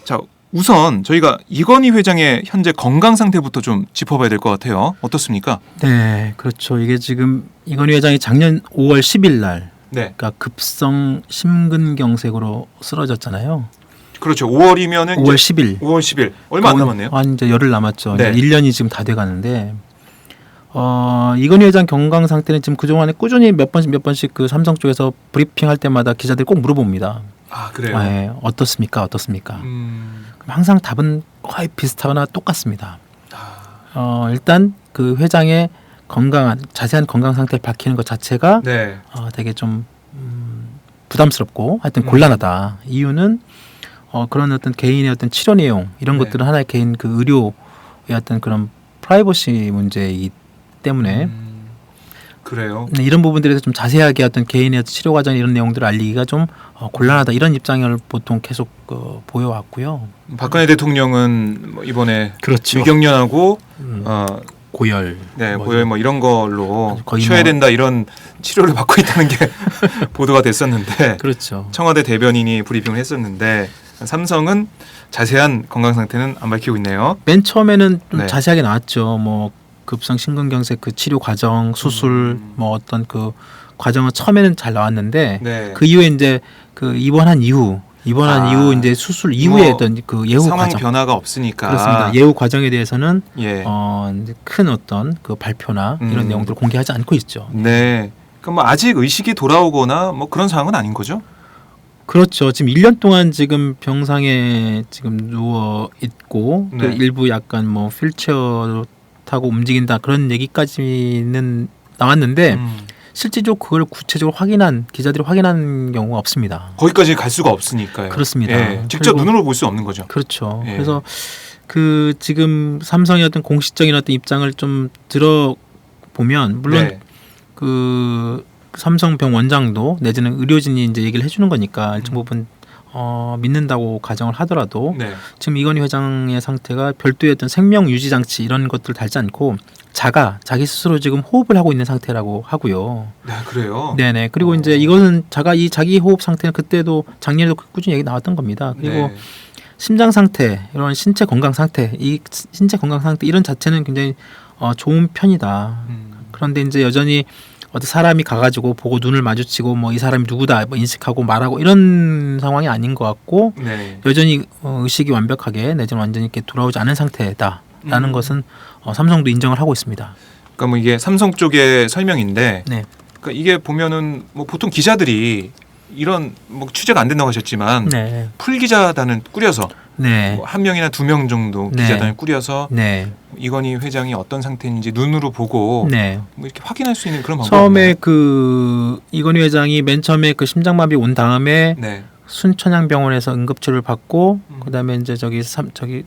자, 우선 저희가 이건희 회장의 현재 건강 상태부터 좀 짚어봐야 될 것 같아요. 어떻습니까? 네, 그렇죠. 이게 지금 이건희 회장이 작년 5월 10일 날, 네, 그러니까 급성 심근경색으로 쓰러졌잖아요. 그렇죠. 5월이면은 5월 10일. 5월 10일 얼마 안 남았네요. 한 이제 열흘 남았죠. 네. 이제 1년이 지금 다 돼가는데 이건희 회장 건강 상태는 지금 그동안에 꾸준히 몇 번씩 그 삼성 쪽에서 브리핑할 때마다 기자들이 꼭 물어봅니다. 아, 그래요. 네, 어떻습니까? 어떻습니까? 음, 그럼 항상 답은 거의 비슷하거나 똑같습니다. 아, 일단 그 회장의 자세한 건강 상태를 밝히는 것 자체가 네, 되게 좀 부담스럽고 하여튼 곤란하다. 이유는 그런 어떤 개인의 어떤 치료 내용 이런 네. 것들은 하나의 개인 그 의료의 어떤 그런 프라이버시 문제이기 때문에 그래요. 이런 부분들에 대해서 좀 자세하게 어떤 개인의 어떤 치료 과정 이런 내용들을 알리기가 좀 곤란하다 이런 입장을 보통 계속 보여왔고요. 박근혜 대통령은 뭐 이번에 그렇죠. 위경련하고 고열, 네, 뭐 고열 뭐 이런 걸로 거의 쉬어야 뭐- 된다 이런 치료를 받고 있다는 게 보도가 됐었는데 그렇죠. 청와대 대변인이 브리핑을 했었는데 삼성은 자세한 건강 상태는 안 밝히고 있네요. 맨 처음에는 좀 네. 자세하게 나왔죠. 뭐 급성 심근경색 그 치료 과정, 수술 뭐 어떤 그 과정은 처음에는 잘 나왔는데 네. 그 이후에 이제 그 입원한 이후 이제 수술 이후에 뭐 어떤 그 예후 상황 과정 변화가 없으니까 그렇습니다. 예후 과정에 대해서는 예. 이제 큰 어떤 그 발표나 이런 내용들을 공개하지 않고 있죠. 네. 그럼 뭐 아직 의식이 돌아오거나 뭐 그런 상황은 아닌 거죠? 그렇죠. 지금 1년 동안 지금 병상에 지금 누워 있고 또 네. 일부 약간 뭐 휠체어 타고 움직인다 그런 얘기까지는 나왔는데 실제적으로 그걸 구체적으로 기자들이 확인한 경우가 없습니다. 거기까지 갈 수가 없으니까요. 그렇습니다. 예. 직접 그리고- 눈으로 볼 수 없는 거죠. 그렇죠. 예. 그래서 그 지금 삼성의 어떤 공식적인 어떤 입장을 좀 들어보면 물론 네. 그 삼성병 원장도 내지는 의료진이 이제 얘기를 해주는 거니까 일정 부분 믿는다고 가정을 하더라도 네. 지금 이건희 회장의 상태가 별도의 어떤 생명 유지 장치 이런 것들 달지 않고 자기 스스로 지금 호흡을 하고 있는 상태라고 하고요. 네, 그래요. 네네. 그리고 이제 이것은 자기 호흡 상태는 그때도 작년에도 꾸준히 얘기 나왔던 겁니다. 그리고 네. 심장 상태, 이런 신체 건강 상태, 이런 자체는 굉장히 좋은 편이다. 그런데 이제 여전히 어떤 사람이 가가지고 보고 눈을 마주치고 뭐 이 사람이 누구다 뭐 인식하고 말하고 이런 상황이 아닌 것 같고 네. 여전히 의식이 완벽하게 내지는 완전히 이렇게 돌아오지 않은 상태다라는 것은 삼성도 인정을 하고 있습니다. 그러니까 뭐 이게 삼성 쪽의 설명인데, 네. 그러니까 이게 보면은 뭐 보통 기자들이 이런 뭐 취재가 안 된다고 하셨지만 네. 풀 기자단을 꾸려서 네. 뭐 한 명이나 두 명 정도 네. 기자단을 꾸려서 네. 이건희 회장이 어떤 상태인지 눈으로 보고 네. 뭐 이렇게 확인할 수 있는 그런 방법이 처음에 그 이건희 회장이 맨 처음에 그 심장마비 온 다음에 네. 순천향병원에서 응급치료를 받고 그다음에 이제 저기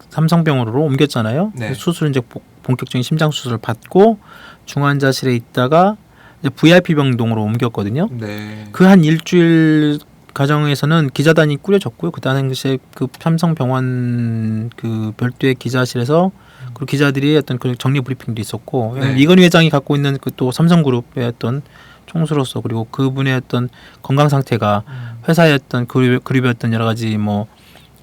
삼성병원으로 옮겼잖아요. 네. 수술 이제 본격적인 심장 수술을 받고 중환자실에 있다가 이제 VIP 병동으로 옮겼거든요. 네. 그 한 일주일 과정에서는 기자단이 꾸려졌고요. 그 당시에 그 삼성병원 그 별도의 기자실에서 그리고 기자들이 어떤 그 정리 브리핑도 있었고 네. 이건희 회장이 갖고 있는 그 또 삼성그룹의 어떤 총수로서 그리고 그분의 어떤 건강 상태가 회사의 어떤 그룹의 어떤 여러 가지 뭐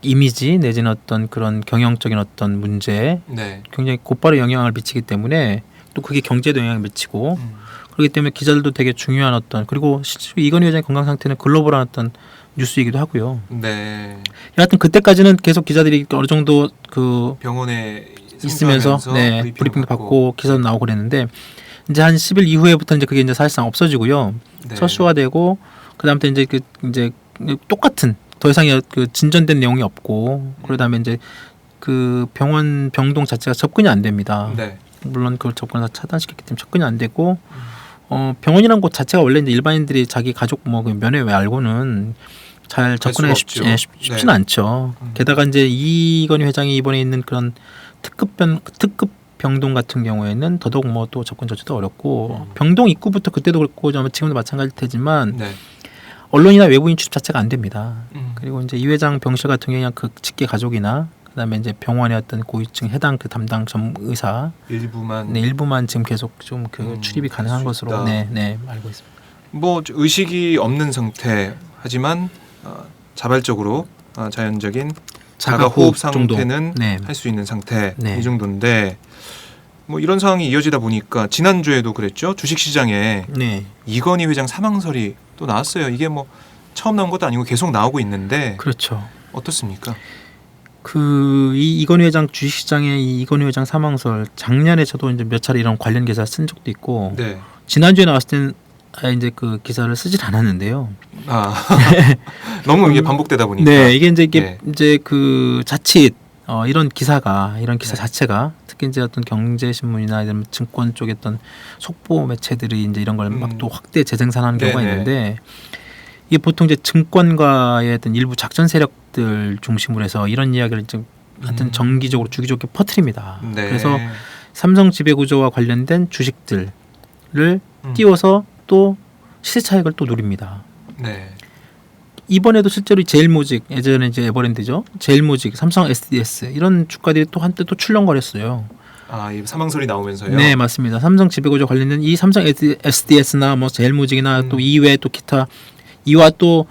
이미지 내지는 어떤 그런 경영적인 어떤 문제에 네. 굉장히 곧바로 영향을 미치기 때문에 또 그게 경제도 영향을 미치고 그렇기 때문에 기자들도 되게 중요한 어떤 그리고 실제로 이건희 회장의 건강 상태는 글로벌한 어떤 뉴스이기도 하고요. 네. 여하튼 그때까지는 계속 기자들이 어느 정도 그 병원에 있으면서 상주하면서 브리핑도 받고 기사도 나오고 그랬는데 이제 한 10일 이후에부터 이제 그게 이제 사실상 없어지고요. 네. 철수화되고 그다음부터 이제 똑같은 더 이상의 그 진전된 내용이 없고 그러다음에 이제 그 병동 자체가 접근이 안 됩니다. 네. 물론 그걸 접근을 다 차단시켰기 때문에 접근이 안 되고 병원이라는 곳 자체가 원래 이제 일반인들이 자기 가족 뭐 그 면회 알고는 잘 접근하기 수가 없죠. 쉽지는 네. 않죠. 게다가 이제 이건희 회장이 이번에 있는 그런 특급 병동 같은 경우에는 더더욱 뭐 또 접근 자체도 어렵고 병동 입구부터 그때도 그렇고 지금도 마찬가지일 테지만 네. 언론이나 외부인 출입 자체가 안 됩니다. 음. 그리고 이제 이 회장 병실 같은 경우에 그냥 그 직계 가족이나 그다음에 이제 병원의 어떤 고위층 해당 그 담당 전 의사 일부만 일부만 지금 계속 좀 그 출입이 가능한 수 것으로 있다. 네, 알고 있습니다. 뭐 의식이 없는 상태 하지만 자발적으로 자연적인 자가호흡 정도. 상태는 네. 할 수 있는 상태 네. 이 정도인데 뭐 이런 상황이 이어지다 보니까 지난주에도 그랬죠. 주식시장에 네. 이건희 회장 사망설이 또 나왔어요. 이게 뭐 처음 나온 것도 아니고 계속 나오고 있는데 그렇죠. 어떻습니까? 이 이건희 회장 주식시장의 이 이건희 회장 사망설 작년에 저도 이제 몇 차례 이런 관련 기사 쓴 적도 있고 네. 지난주에 나왔을 때는 이제 그 기사를 쓰질 않았는데요. 너무 이게 반복되다 보니까. 네, 이게 네. 이제 그 자칫 이런 기사 네. 자체가 특히 이제 어떤 경제신문이나 이런 증권 쪽의 어떤 속보 매체들이 이제 이런 걸 막 또 확대 재생산하는 경우가 네네. 있는데 이게 보통 이제 증권가의 어떤 일부 작전 세력들 중심으로 해서 이런 이야기를 좀 하여튼 정기적으로 주기적으로 퍼뜨립니다. 네. 그래서 삼성 지배구조와 관련된 주식들을 띄워서 또 시세 차익을 또 노립니다. 네. 이번에도 실제로 제일모직 예전에 이제 에버랜드죠. 제일모직, 삼성 SDS 이런 주가들이 또 한때 또 출렁거렸어요. 이 사망설이 나오면서요. 네, 맞습니다. 삼성 지배구조 관련된 이 삼성 SDS나 뭐 제일모직이나 또 이외에 또 기타 이와 또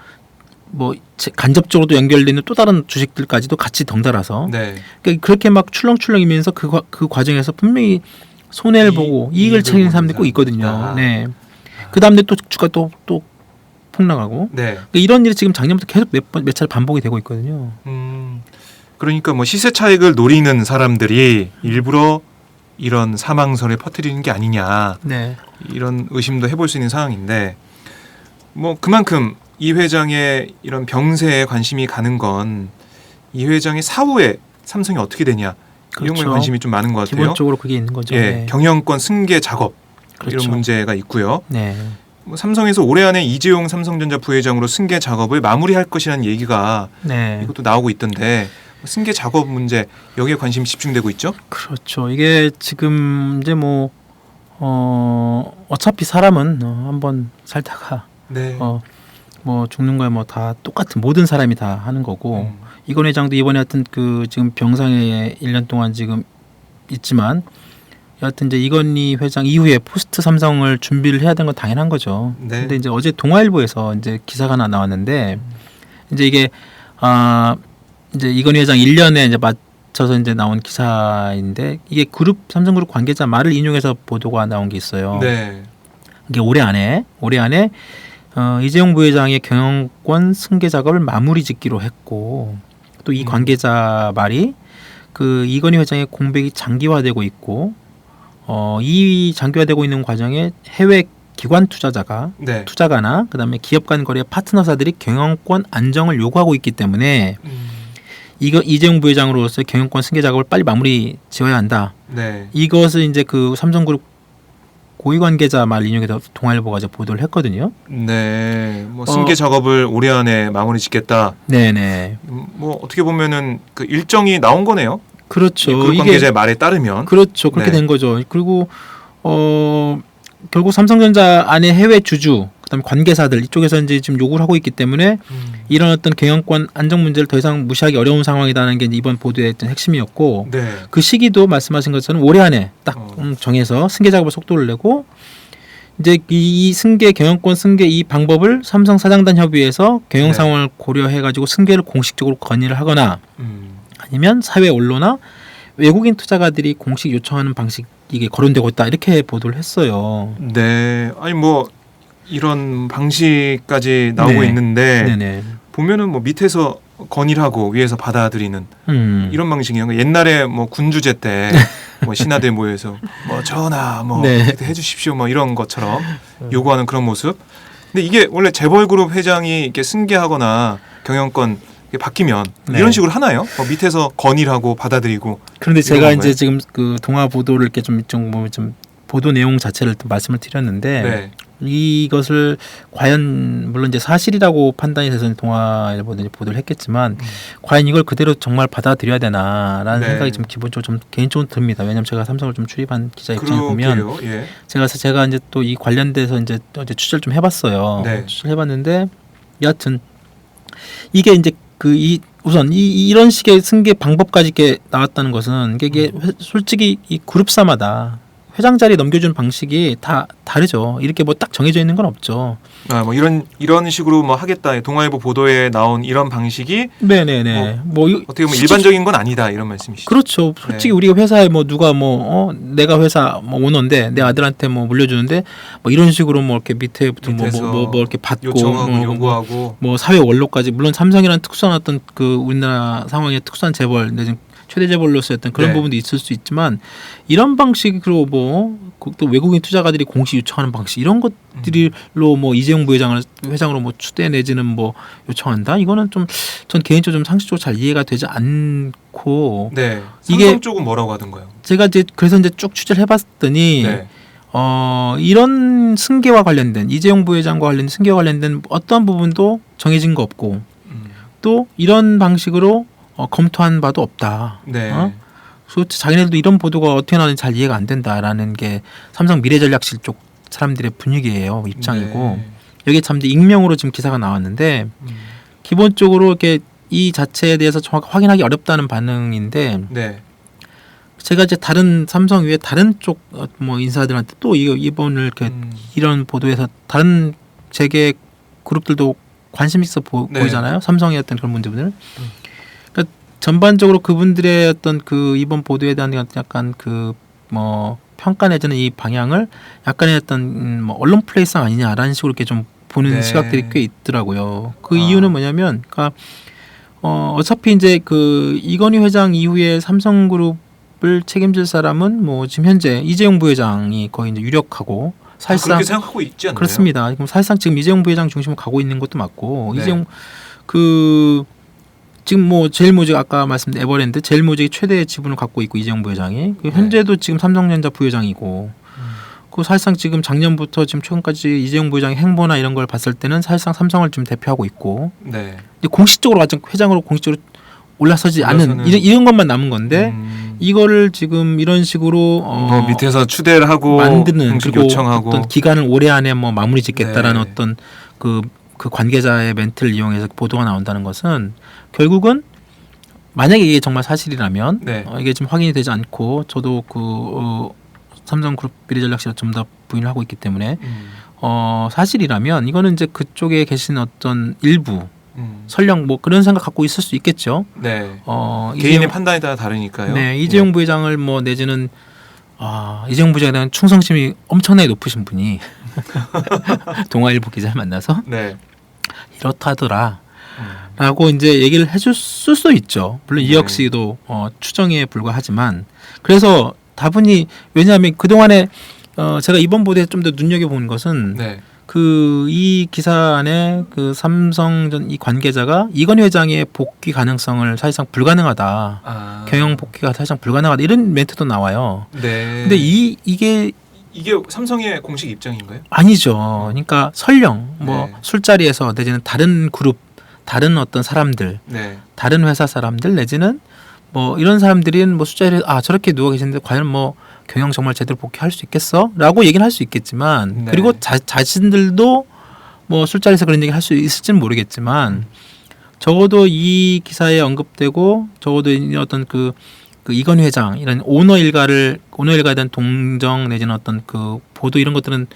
뭐 간접적으로도 연결되는 또 다른 주식들까지도 같이 덩달아서 네. 그러니까 그렇게 막 출렁출렁이면서 그 과정에서 분명히 손해를 보고 이익을 챙기는 사람들이 꼭 있거든요. 네. 그 다음에 또 주가 또 폭락하고 네. 그러니까 이런 일이 지금 작년부터 계속 몇 차례 반복이 되고 있거든요. 그러니까 뭐 시세 차익을 노리는 사람들이 일부러 이런 사망설을 퍼뜨리는 게 아니냐 네. 이런 의심도 해볼 수 있는 상황인데 뭐 그만큼 이 회장의 이런 병세에 관심이 가는 건 이 회장의 사후에 삼성이 어떻게 되냐 이런 거에 그렇죠. 관심이 좀 많은 것 같아요. 기본적으로 그게 있는 거죠. 예, 네. 경영권 승계 작업 그렇죠. 이런 문제가 있고요. 네. 뭐 삼성에서 올해 안에 이재용 삼성전자 부회장으로 승계 작업을 마무리할 것이라는 얘기가 네. 이것도 나오고 있던데 승계 작업 문제 여기에 관심이 집중되고 있죠? 그렇죠. 이게 지금 이제 뭐 어차피 사람은 한번 살다가 네. 뭐 죽는 거야 뭐 다 똑같은 모든 사람이 다 하는 거고 이건 회장도 이번에 하여튼 그 지금 병상에 1년 동안 지금 있지만 여하튼 이제 이건희 회장 이후에 포스트 삼성을 준비를 해야 되는 건 당연한 거죠. 네. 근데 이제 어제 동아일보에서 이제 기사가 하나 나왔는데 이제 이게 이제 이건희 회장 1년에 이제 맞춰서 이제 나온 기사인데 이게 삼성그룹 관계자 말을 인용해서 보도가 나온 게 있어요. 네. 이게 올해 안에 이재용 부회장의 경영권 승계 작업을 마무리 짓기로 했고 또 이 관계자 말이 그 이건희 회장의 공백이 장기화되고 있고 이 장기화되고 있는 과정에 해외 기관 네. 투자가나 그다음에 기업 간 거래 파트너사들이 경영권 안정을 요구하고 있기 때문에 이재용 부회장으로서 경영권 승계 작업을 빨리 마무리 지어야 한다. 네. 이것을 이제 그 삼성그룹 고위 관계자 말 인용해서 동아일보가 이제 보도를 했거든요. 네. 뭐 승계 작업을 올해 안에 마무리 짓겠다. 네네. 뭐 어떻게 보면은 그 일정이 나온 거네요. 그렇죠. 그 관계자의 말에 따르면. 그렇죠. 그렇게 네. 된 거죠. 그리고 결국 삼성전자 안에 해외 주주 그다음에 관계사들 이쪽에서 이제 지금 요구를 하고 있기 때문에 이런 어떤 경영권 안정 문제를 더 이상 무시하기 어려운 상황이라는 게 이번 보도의 어떤 핵심이었고 네. 그 시기도 말씀하신 것처럼 올해 안에 딱 정해서 승계 작업을 속도를 내고 이제 이 승계 경영권 승계 이 방법을 삼성 사장단 협의회에서 경영 상황을 고려해 가지고 승계를 공식적으로 건의를 하거나 아니면 사회 언론이나 외국인 투자가들이 공식 요청하는 방식 이게 거론되고 있다 이렇게 보도를 했어요. 네. 아니 뭐 이런 방식까지 나오고 네. 있는데 네네. 보면은 뭐 밑에서 건의를 하고 위에서 받아들이는 이런 방식이에요. 옛날에 뭐 군주제 때 뭐 신하들 모여서 뭐 전하 뭐 네. 해주십시오 뭐 이런 것처럼 요구하는 그런 모습. 근데 이게 원래 재벌그룹 회장이 이렇게 승계하거나 경영권 이게 바뀌면 네. 이런 식으로 하나요? 뭐 밑에서 건의를 하고 받아들이고. 그런데 제가 이런 이제 건가요? 지금 그 동아 보도를 이렇게 좀 보도 내용 자체를 또 말씀을 드렸는데 네. 이것을 과연 물론 이제 사실이라고 판단이 돼서 동아일보도 이제 보도를 했겠지만 과연 이걸 그대로 정말 받아들여야 되나라는 네. 생각이 좀 기본적으로 좀 개인적으로 듭니다. 왜냐하면 제가 삼성을 좀 출입한 기자 입장에 그러게요. 보면 예. 제가 이제 또 이 관련돼서 이제 취재를 좀 해봤어요. 네. 취재를 해봤는데 여하튼 이게 이제 우선 이런 식의 승계 방법까지 이렇게 나왔다는 것은 이게 솔직히 이 그룹사마다 회장 자리 넘겨주는 방식이 다 다르죠. 이렇게 뭐 딱 정해져 있는 건 없죠. 뭐 이런 식으로 뭐 하겠다. 동아일보 보도에 나온 이런 방식이 네네네. 어떻게 보면 일반적인 건 아니다 이런 말씀이시죠. 그렇죠. 솔직히 네. 우리가 회사에 뭐 누가 내가 회사 뭐 오너인데 내 아들한테 뭐 물려주는데 뭐 이런 식으로 뭐 이렇게 밑에부터 뭐 이렇게 받고 요청하고 요구하고 뭐 사회 원로까지 물론 삼성이라는 특수한 어떤 그 우리나라 상황의 특수한 재벌 내지 최대 재벌로서의 어떤 그런 네. 부분도 있을 수 있지만 이런 방식으로 또 외국인 투자가들이 공시 요청하는 방식 이런 것들로 뭐 이재용 부회장을 회장으로 뭐 추대 내지는 뭐 요청한다 이거는 좀 전 개인적으로 좀 상식적으로 잘 이해가 되지 않고 네. 이게 삼성 쪽은 뭐라고 하던가요? 제가 이제 그래서 이제 쭉 취재를 해봤더니 네. 이런 승계와 관련된 이재용 부회장과 관련된 승계와 관련된 어떠한 부분도 정해진 거 없고 또 이런 방식으로 검토한 바도 없다. 네. 그래서 자기네들도 이런 보도가 어떻게 나오는지 잘 이해가 안 된다라는 게 삼성 미래전략실 쪽 사람들의 분위기예요. 입장이고 네. 여기에 참 익명으로 지금 기사가 나왔는데 기본적으로 이렇게 이 자체에 대해서 정확히 확인하기 어렵다는 반응인데 네. 제가 이제 다른 삼성 외에 다른 쪽 뭐 인사들한테 또 이번을 이렇게 이런 보도에서 다른 재계 그룹들도 관심 있어 네. 보이잖아요. 삼성의 어떤 그런 문제들을. 그러니까 전반적으로 그분들의 어떤 그 이번 보도에 대한 약간 그 뭐 평가 내지는 이 방향을 약간의 어떤 뭐 언론 플레이성 아니냐라는 식으로 이렇게 좀 보는 네. 시각들이 꽤 있더라고요. 그 이유는 뭐냐면, 그러니까 어차피 이제 그 이건희 회장 이후에 삼성그룹을 책임질 사람은 뭐 지금 현재 이재용 부회장이 거의 이제 유력하고 사실상 그렇게 생각하고 있지 않나요? 그렇습니다. 그럼 사실상 지금 이재용 부회장 중심으로 가고 있는 것도 맞고 네. 이재용 지금 뭐 제일모직 아까 말씀드린 에버랜드 제일모직이 최대의 지분을 갖고 있고 이재용 부회장이 현재도 지금 삼성전자 부회장이고 그 사실상 지금 작년부터 지금 최근까지 이재용 부회장의 행보나 이런 걸 봤을 때는 사실상 삼성을 지금 대표하고 있고 네. 근데 공식적으로 아직 회장으로 공식적으로 올라서지 않은 올라서는- 이런 것만 남은 건데 이거를 지금 이런 식으로 뭐 밑에서 추대를 하고 만드는 공식 그리고 요청하고 어떤 기간을 올해 안에 뭐 마무리 짓겠다라는 네. 어떤 그 관계자의 멘트를 이용해서 보도가 나온다는 것은 결국은 만약에 이게 정말 사실이라면 네. 이게 지금 확인이 되지 않고 저도 삼성그룹 미래전략실에 좀 더 부인을 하고 있기 때문에 사실이라면 이거는 이제 그쪽에 계신 어떤 일부 설령 뭐 그런 생각 갖고 있을 수 있겠죠. 네. 이재용- 개인의 판단에 따라 다르니까요. 네, 이재용 부회장을 뭐 내지는 이재용 부회장에 대한 충성심이 엄청나게 높으신 분이 동아일보 기자를 만나서 네. 이렇다더라. 라고 이제 얘기를 해줄 수도 있죠. 물론 이 네. 역시도 추정에 불과하지만 그래서 다분히 왜냐하면 그동안에 제가 이번 보도에 좀 더 눈여겨본 것은 네. 이 기사 안에 그 삼성전 이 관계자가 이건희 회장의 복귀 가능성을 사실상 불가능하다. 경영 복귀가 사실상 불가능하다. 이런 멘트도 나와요. 네. 근데 이게 삼성의 공식 입장인가요? 아니죠. 그러니까 설령 뭐 네. 술자리에서 내지는 다른 그룹, 다른 어떤 사람들, 네. 다른 회사 사람들 내지는 뭐 이런 사람들이 뭐 술자리에 저렇게 누워 계시는데 과연 뭐 경영 정말 제대로 복귀할 수 있겠어? 라고 얘기는 할 수 있겠지만 네. 그리고 자신들도 뭐 술자리에서 그런 얘기 할 수 있을지는 모르겠지만 적어도 이 기사에 언급되고 적어도 어떤 그 이건희 회장 이런 오너 일가에 대한 동정 내지는 어떤 그 보도 이런 것들은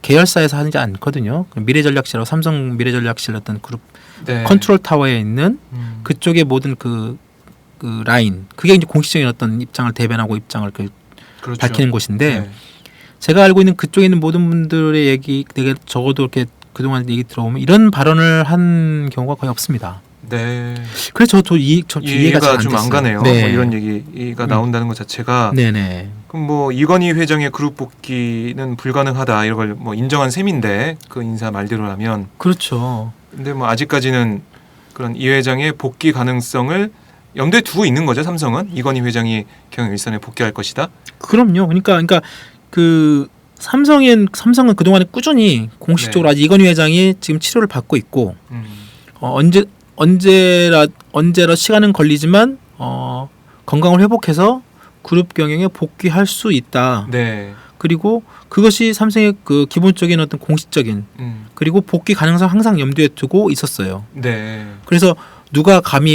계열사에서 하지 않거든요. 미래전략실하고 삼성 미래전략실 어떤 그룹 네. 컨트롤 타워에 있는 그쪽의 모든 그 라인 그게 이제 공식적인 어떤 입장을 대변하고 입장을 그렇죠. 밝히는 곳인데 네. 제가 알고 있는 그쪽에 있는 모든 분들의 얘기 되게 적어도 이렇게 그동안 얘기 들어오면 이런 발언을 한 경우가 거의 없습니다. 네. 그래서 저 이해가 이해가 잘 안 좀 안 됐어요. 가네요. 네. 뭐 이런 얘기가 나온다는 것 자체가 네네. 그럼 뭐 이건희 회장의 그룹 복귀는 불가능하다 이런 걸 뭐 인정한 셈인데 그 인사 말대로라면 그렇죠. 근데 뭐 아직까지는 그런 이 회장의 복귀 가능성을 염두에 두고 있는 거죠. 삼성은 이건희 회장이 경영 일선에 복귀할 것이다. 그럼요. 그러니까 삼성은 그동안에 꾸준히 공식적으로 네. 아직 이건희 회장이 지금 치료를 받고 있고 음. 언제라 시간은 걸리지만 건강을 회복해서 그룹 경영에 복귀할 수 있다. 네. 그리고 그것이 삼성의 그 기본적인 어떤 공식적인 그리고 복귀 가능성 항상 염두에 두고 있었어요. 네. 그래서 누가 감히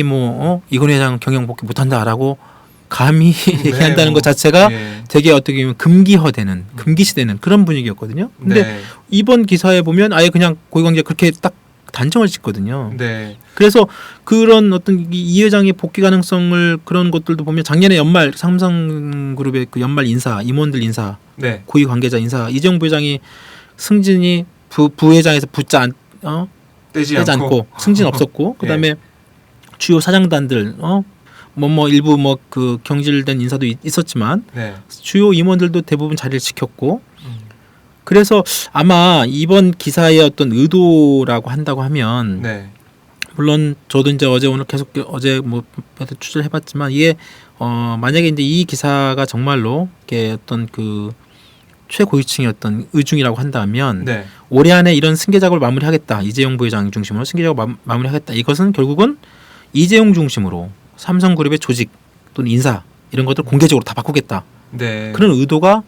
이건희 회장 경영 복귀 못한다라고 감히 얘기한다는 뭐, 것 자체가 예. 되게 어떻게 보면 금기화되는 금기시되는 그런 분위기였거든요. 근데 네. 이번 기사에 보면 아예 그냥 고위관계 그렇게 딱 단정을 짓거든요. 네. 그래서 그런 어떤 이 회장의 복귀 가능성을 그런 것들도 보면 작년에 연말 삼성그룹의 그 연말 인사 임원들 인사 네. 고위 관계자 인사 이재용 부회장이 승진이 부회장에서 떼지 떼지 않고 승진 없었고 그다음에 주요 사장단들 일부 그 경질된 인사도 있었지만 네. 주요 임원들도 대부분 자리를 지켰고 그래서 아마 이번 기사의 어떤 의도라고 한다고 하면 네. 물론 저도 이제 오늘 계속 취재를 해봤지만 이게 만약에 이제 이 기사가 정말로 이게 어떤 그 최고위층의 어떤 의중이라고 한다면 네. 올해 안에 이런 승계 작업을 마무리하겠다 이재용 부회장 중심으로 승계 작업 마무리하겠다 이것은 결국은 이재용 중심으로 삼성그룹의 조직 또는 인사 이런 것들 공개적으로 다 바꾸겠다 네. 그런 의도가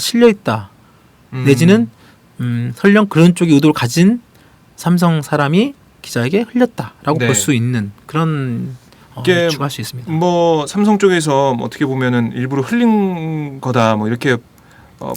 실려 있다 내지는 설령 그런 쪽의 의도를 가진 삼성 사람이 기자에게 흘렸다라고 네. 볼 수 있는 그런 이게 추가할 수 있습니다. 뭐 삼성 쪽에서 뭐 어떻게 보면은 일부러 흘린 거다 뭐 이렇게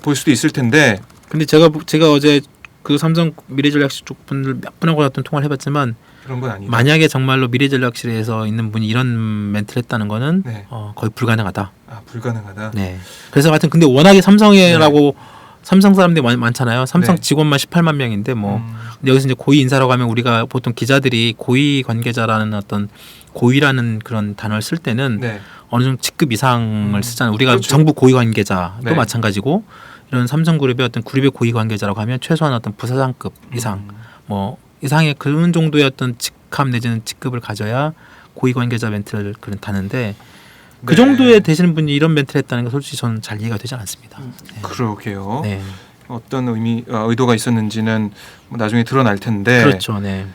볼 수도 있을 텐데. 근데 제가 어제 그 삼성 미래전략실 쪽 분들 몇 분하고 어떤 통화를 해봤지만 그런 건 아니다. 만약에 정말로 미래전략실에서 있는 분이 이런 멘트를 했다는 거는 네. 거의 불가능하다. 아, 불가능하다. 네. 그래서 하여튼 근데 워낙에 삼성이라고 삼성 사람들이 많잖아요. 삼성 네. 직원만 18만 명인데 근데 여기서 이제 고위 인사라고 하면 우리가 보통 기자들이 고위 관계자라는 어떤 고위라는 그런 단어를 쓸 때는 네. 어느 정도 직급 이상을 쓰잖아요. 우리가 그렇죠. 정부 고위 관계자도 네. 마찬가지고 이런 삼성그룹의 어떤 그룹의 고위 관계자라고 하면 최소한 어떤 부사장급 이상 뭐 이상의 그런 정도의 어떤 직함 내지는 직급을 가져야 고위 관계자 멘트를 그런 다는데 그 네. 정도에 되시는 분이 이런 멘트를 했다는 게 솔직히 저는 잘 이해가 되지 않습니다. 네. 그러게요. 네. 어떤 의도가 있었는지는 뭐 나중에 드러날 텐데. 그렇죠. 네.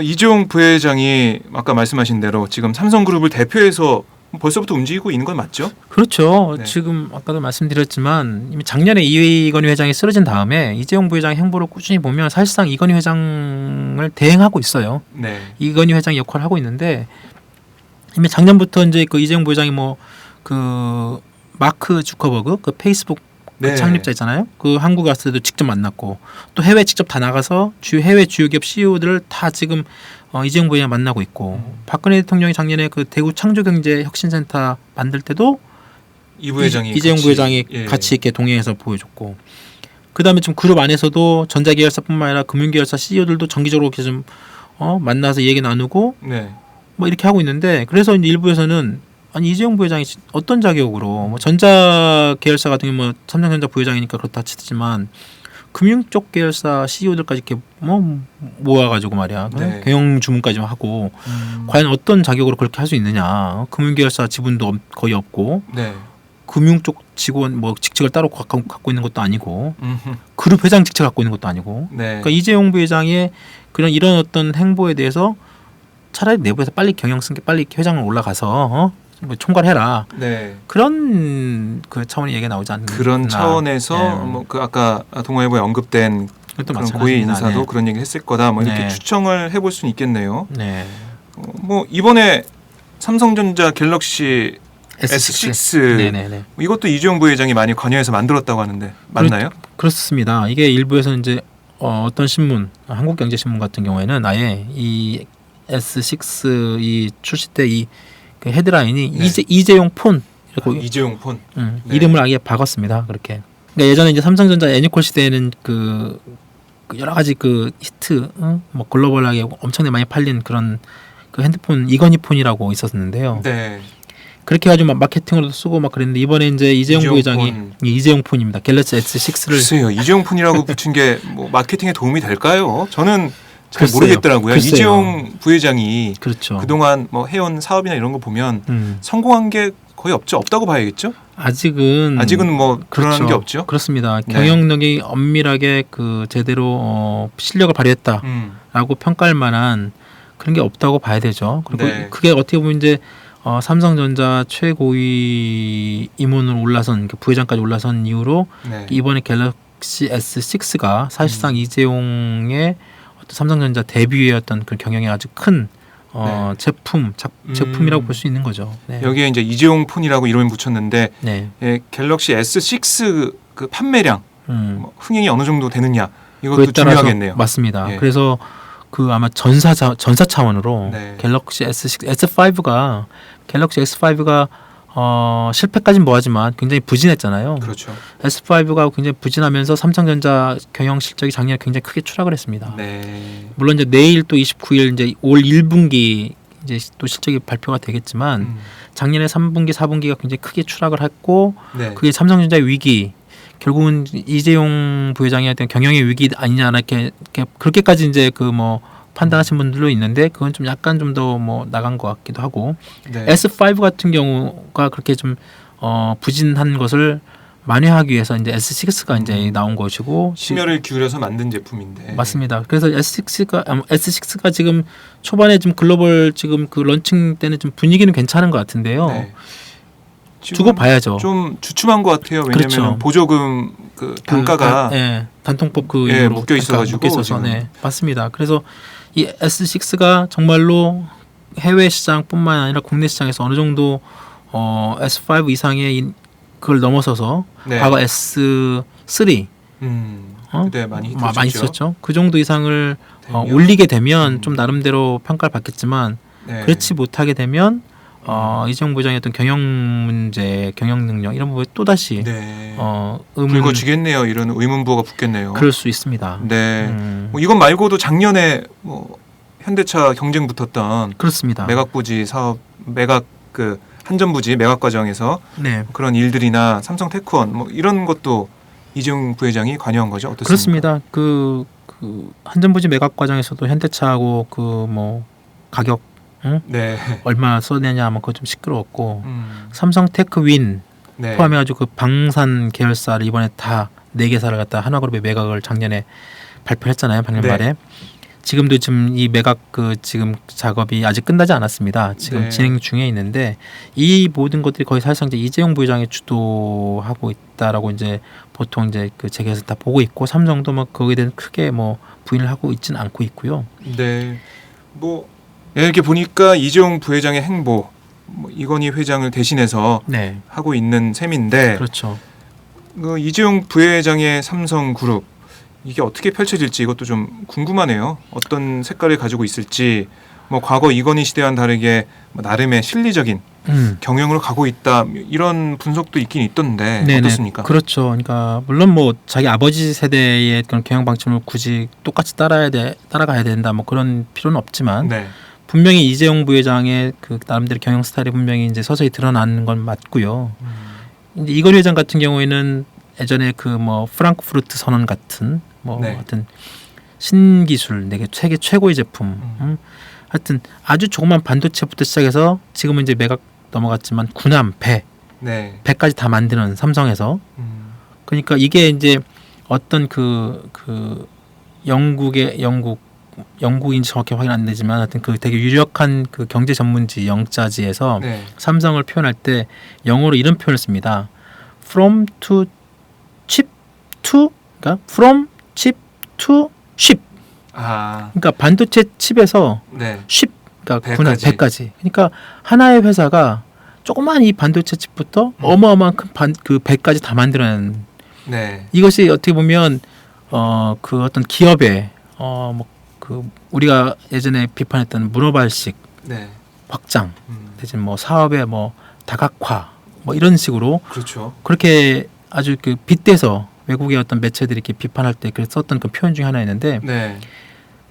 이재용 부회장이 아까 말씀하신 대로 지금 삼성그룹을 대표해서 벌써부터 움직이고 있는 건 맞죠? 그렇죠. 네. 지금 아까도 말씀드렸지만 이미 작년에 이건희 회장이 쓰러진 다음에 이재용 부회장 행보를 꾸준히 보면 사실상 이건희 회장을 대행하고 있어요. 네. 이건희 회장 역할을 하고 있는데 이미 작년부터 이제 그 이재용 부회장이 그 마크 주커버그 그 페이스북 그 네. 창립자 있잖아요. 그 한국 왔을 때도 직접 만났고 또 해외 직접 다 나가서 해외 주요 기업 CEO들을 다 지금 이재용 부회장 만나고 있고 박근혜 대통령이 작년에 그 대구 창조경제혁신센터 만들 때도 이 부회장이 이재용 부회장이 같이 이렇게 동행해서 보여줬고 그다음에 지금 그룹 안에서도 전자계열사뿐만 아니라 금융계열사 CEO들도 정기적으로 이렇게 좀 만나서 얘기 나누고 네. 뭐 이렇게 하고 있는데 그래서 이제 일부에서는 아니 이재용 부회장이 어떤 자격으로 뭐 전자계열사 같은 경우 뭐 삼성전자 부회장이니까 그렇다 치지만 금융 쪽 계열사 CEO들까지 이렇게 모아가지고 말이야 네. 경영 주문까지만 하고 과연 어떤 자격으로 그렇게 할 수 있느냐 금융 계열사 지분도 거의 없고 네. 금융 쪽 직원 뭐 직책을 따로 갖고 있는 것도 아니고 음흠. 그룹 회장 직책을 갖고 있는 것도 아니고 네. 그러니까 이재용 부회장의 이런 어떤 행보에 대해서 차라리 내부에서 빨리 경영 승계 빨리 회장을 올라가서 뭐 총괄해라. 네. 그런 그 차원의 얘기가 나오지 않나. 그런 차원에서 네. 뭐 그 아까 동아일보에 언급된 그것도 그런 고위 마찬가지입니다. 인사도 네. 그런 얘기 했을 거다. 뭐 이렇게 네. 추정을 해볼 수는 있겠네요. 네. 뭐 이번에 삼성전자 갤럭시 S6 네네네. 이것도 이재용 부회장이 많이 관여해서 만들었다고 하는데 맞나요? 그렇습니다. 이게 일부에서 이제 어떤 신문, 한국경제신문 같은 경우에는 아예 이 S6 이 출시 때 이 그 헤드라인이 네. 이재용 폰 이렇게 이재용 폰. 네. 이름을 아예 박았습니다. 그렇게. 그러니까 예전에 이제 삼성전자 애니콜 시대에는 그 여러 가지 그 히트, 뭐 글로벌하게 엄청나게 많이 팔린 그런 그 핸드폰 이건희 폰이라고 있었는데요. 네. 그렇게 해가지고 막 마케팅으로도 쓰고 막 그랬는데 이번에 이제 이재용 부회장이 이재용 폰입니다. 갤럭시 S6를 글쎄요, 이재용 폰이라고 붙인 게 뭐 마케팅에 도움이 될까요? 저는 잘 글쎄요. 모르겠더라고요. 글쎄요. 이재용 부회장이 그렇죠. 그동안 뭐 해온 사업이나 이런 거 보면 음. 성공한 게 거의 없다고 봐야겠죠? 아직은 뭐 그런 그렇죠. 게 없죠. 그렇습니다. 네. 경영력이 엄밀하게 그 제대로 실력을 발휘했다라고 평가할 만한 그런 게 없다고 봐야 되죠. 그리고 네. 그게 어떻게 보면 이제 삼성전자 최고위 임원으로 올라선 부회장까지 올라선 이후로 네. 이번에 갤럭시 S6가 사실상 이재용의 어떤 삼성전자 데뷔의 어떤 그 경영에 아주 큰 네. 제품이라고 볼 수 있는 거죠. 네. 여기에 이제 이재용 폰이라고 이름을 붙였는데 네. 갤럭시 S6 그 판매량 뭐 흥행이 어느 정도 되느냐 이것도 그에 따라서 중요하겠네요. 맞습니다. 예. 그래서 그 아마 전사 차원으로 네. 갤럭시 S5가 실패까지는 뭐하지만 굉장히 부진했잖아요. 그렇죠. S5가 굉장히 부진하면서 삼성전자 경영 실적이 작년에 굉장히 크게 추락을 했습니다. 네. 물론 이제 내일 또 29일 이제 올 1분기 이제 또 실적이 발표가 되겠지만 작년에 3분기, 4분기가 굉장히 크게 추락을 했고 네. 그게 삼성전자의 위기 결국은 이재용 부회장의 어떤 경영의 위기 아니냐 이렇게 그렇게까지 이제 그 뭐 판단하신 분들도 있는데 그건 좀 약간 좀 더 뭐 나간 것 같기도 하고 네. S5 같은 경우가 그렇게 좀 부진한 것을 만회하기 위해서 이제 S6가 이제 나온 것이고 심혈을 기울여서 만든 제품인데 맞습니다. 그래서 S6가 지금 초반에 좀 글로벌 지금 그 런칭 때는 좀 분위기는 괜찮은 것 같은데요. 네. 두고 봐야죠. 좀 주춤한 것 같아요. 왜냐하면 그렇죠. 보조금 그 단가가 단통법 그 예, 이후로 묶여 있어가지고 묶여 있어서 지금. 네, 맞습니다. 그래서 이 S6가 정말로 해외 시장뿐만 아니라 국내 시장에서 어느 정도 S5 이상의 그걸 넘어서서 네. 과거 S3 그때 많이 히트를 많이 쳤죠. 썼죠. 그 정도 이상을 되면? 올리게 되면 좀 나름대로 평가를 받겠지만 네. 그렇지 못하게 되면 이재용 부장의 어떤 경영 문제, 경영 능력 이런 부분에 또 다시 네. 의문 이런 의문부호가 붙겠네요. 그럴 수 있습니다. 네. 뭐 이것 말고도 작년에 뭐 현대차 경쟁 붙었던 그렇습니다. 매각부지 사업, 매각 그 한전부지 매각 과정에서 네. 그런 일들이나 삼성 테크원 뭐 이런 것도 이재용 부회장이 관여한 거죠. 어떻습니까? 그렇습니다. 그 한전부지 매각 과정에서도 현대차하고 그 뭐 가격 네. 얼마 써내냐 뭐 그거 좀 시끄러웠고 삼성 테크윈 네. 포함해가지고 그 방산 계열사를 이번에 다 4개사를 갖다 하나그룹에 매각을 작년에 발표했잖아요. 작년 네. 말에. 지금도 지금 이 매각 그 지금 작업이 아직 끝나지 않았습니다. 지금 네. 진행 중에 있는데 이 모든 것들이 거의 사실상 이제 이재용 부회장이 주도하고 있다라고 이제 보통 이제 그 재계에서 다 보고 있고 삼성도 뭐 거기에 대해서 크게 뭐 부인을 하고 있지는 않고 있고요. 네. 뭐 이렇게 보니까 이재용 부회장의 행보 뭐 이건희 회장을 대신해서 네, 하고 있는 셈인데 그렇죠. 그 이재용 부회장의 삼성그룹 이게 어떻게 펼쳐질지 이것도 좀 궁금하네요. 어떤 색깔을 가지고 있을지 뭐 과거 이건희 시대와는 다르게 뭐 나름의 실리적인 경영으로 가고 있다 이런 분석도 있긴 있던데 네네. 어떻습니까? 그렇죠. 그러니까 물론 뭐 자기 아버지 세대의 그런 경영 방침을 굳이 똑같이 따라가야 된다 뭐 그런 필요는 없지만 네. 분명히 이재용 부회장의 그 나름대로 경영 스타일이 분명히 이제 서서히 드러나는 건 맞고요. 이제 이건희 회장 같은 경우에는 예전에 그 뭐 프랑크푸르트 선언 같은 뭐 네. 하여튼 신기술 내게 세계 최고의 제품 하여튼 아주 조그만 반도체부터 시작해서 지금은 이제 매각 넘어갔지만 군함, 네. 배까지 다 만드는 삼성에서 그러니까 이게 이제 어떤 영국인지 정확히 확인 안 되지만 하여튼 그 되게 유력한 그 경제 전문지 영자지에서 네. 삼성을 표현할 때 영어로 이런 표현을 씁니다. From to chip to 그러니까 from chip to ship. 아, 그러니까 반도체 칩에서 네. ship 그러니까 배까지. 배까지. 그러니까 하나의 회사가 조그만 이 반도체 칩부터 어마어마한 그 배까지 다 만들어낸 네. 이것이 어떻게 보면 그 어떤 기업의 뭐 그 우리가 예전에 비판했던 문어발식 네. 확장 대신 뭐 사업의 뭐 다각화 뭐 이런 식으로 그렇죠. 그렇게 아주 그 빗대서 외국의 어떤 매체들이 이렇게 비판할 때 그래서 썼던 그 표현 중에 하나였는데 네.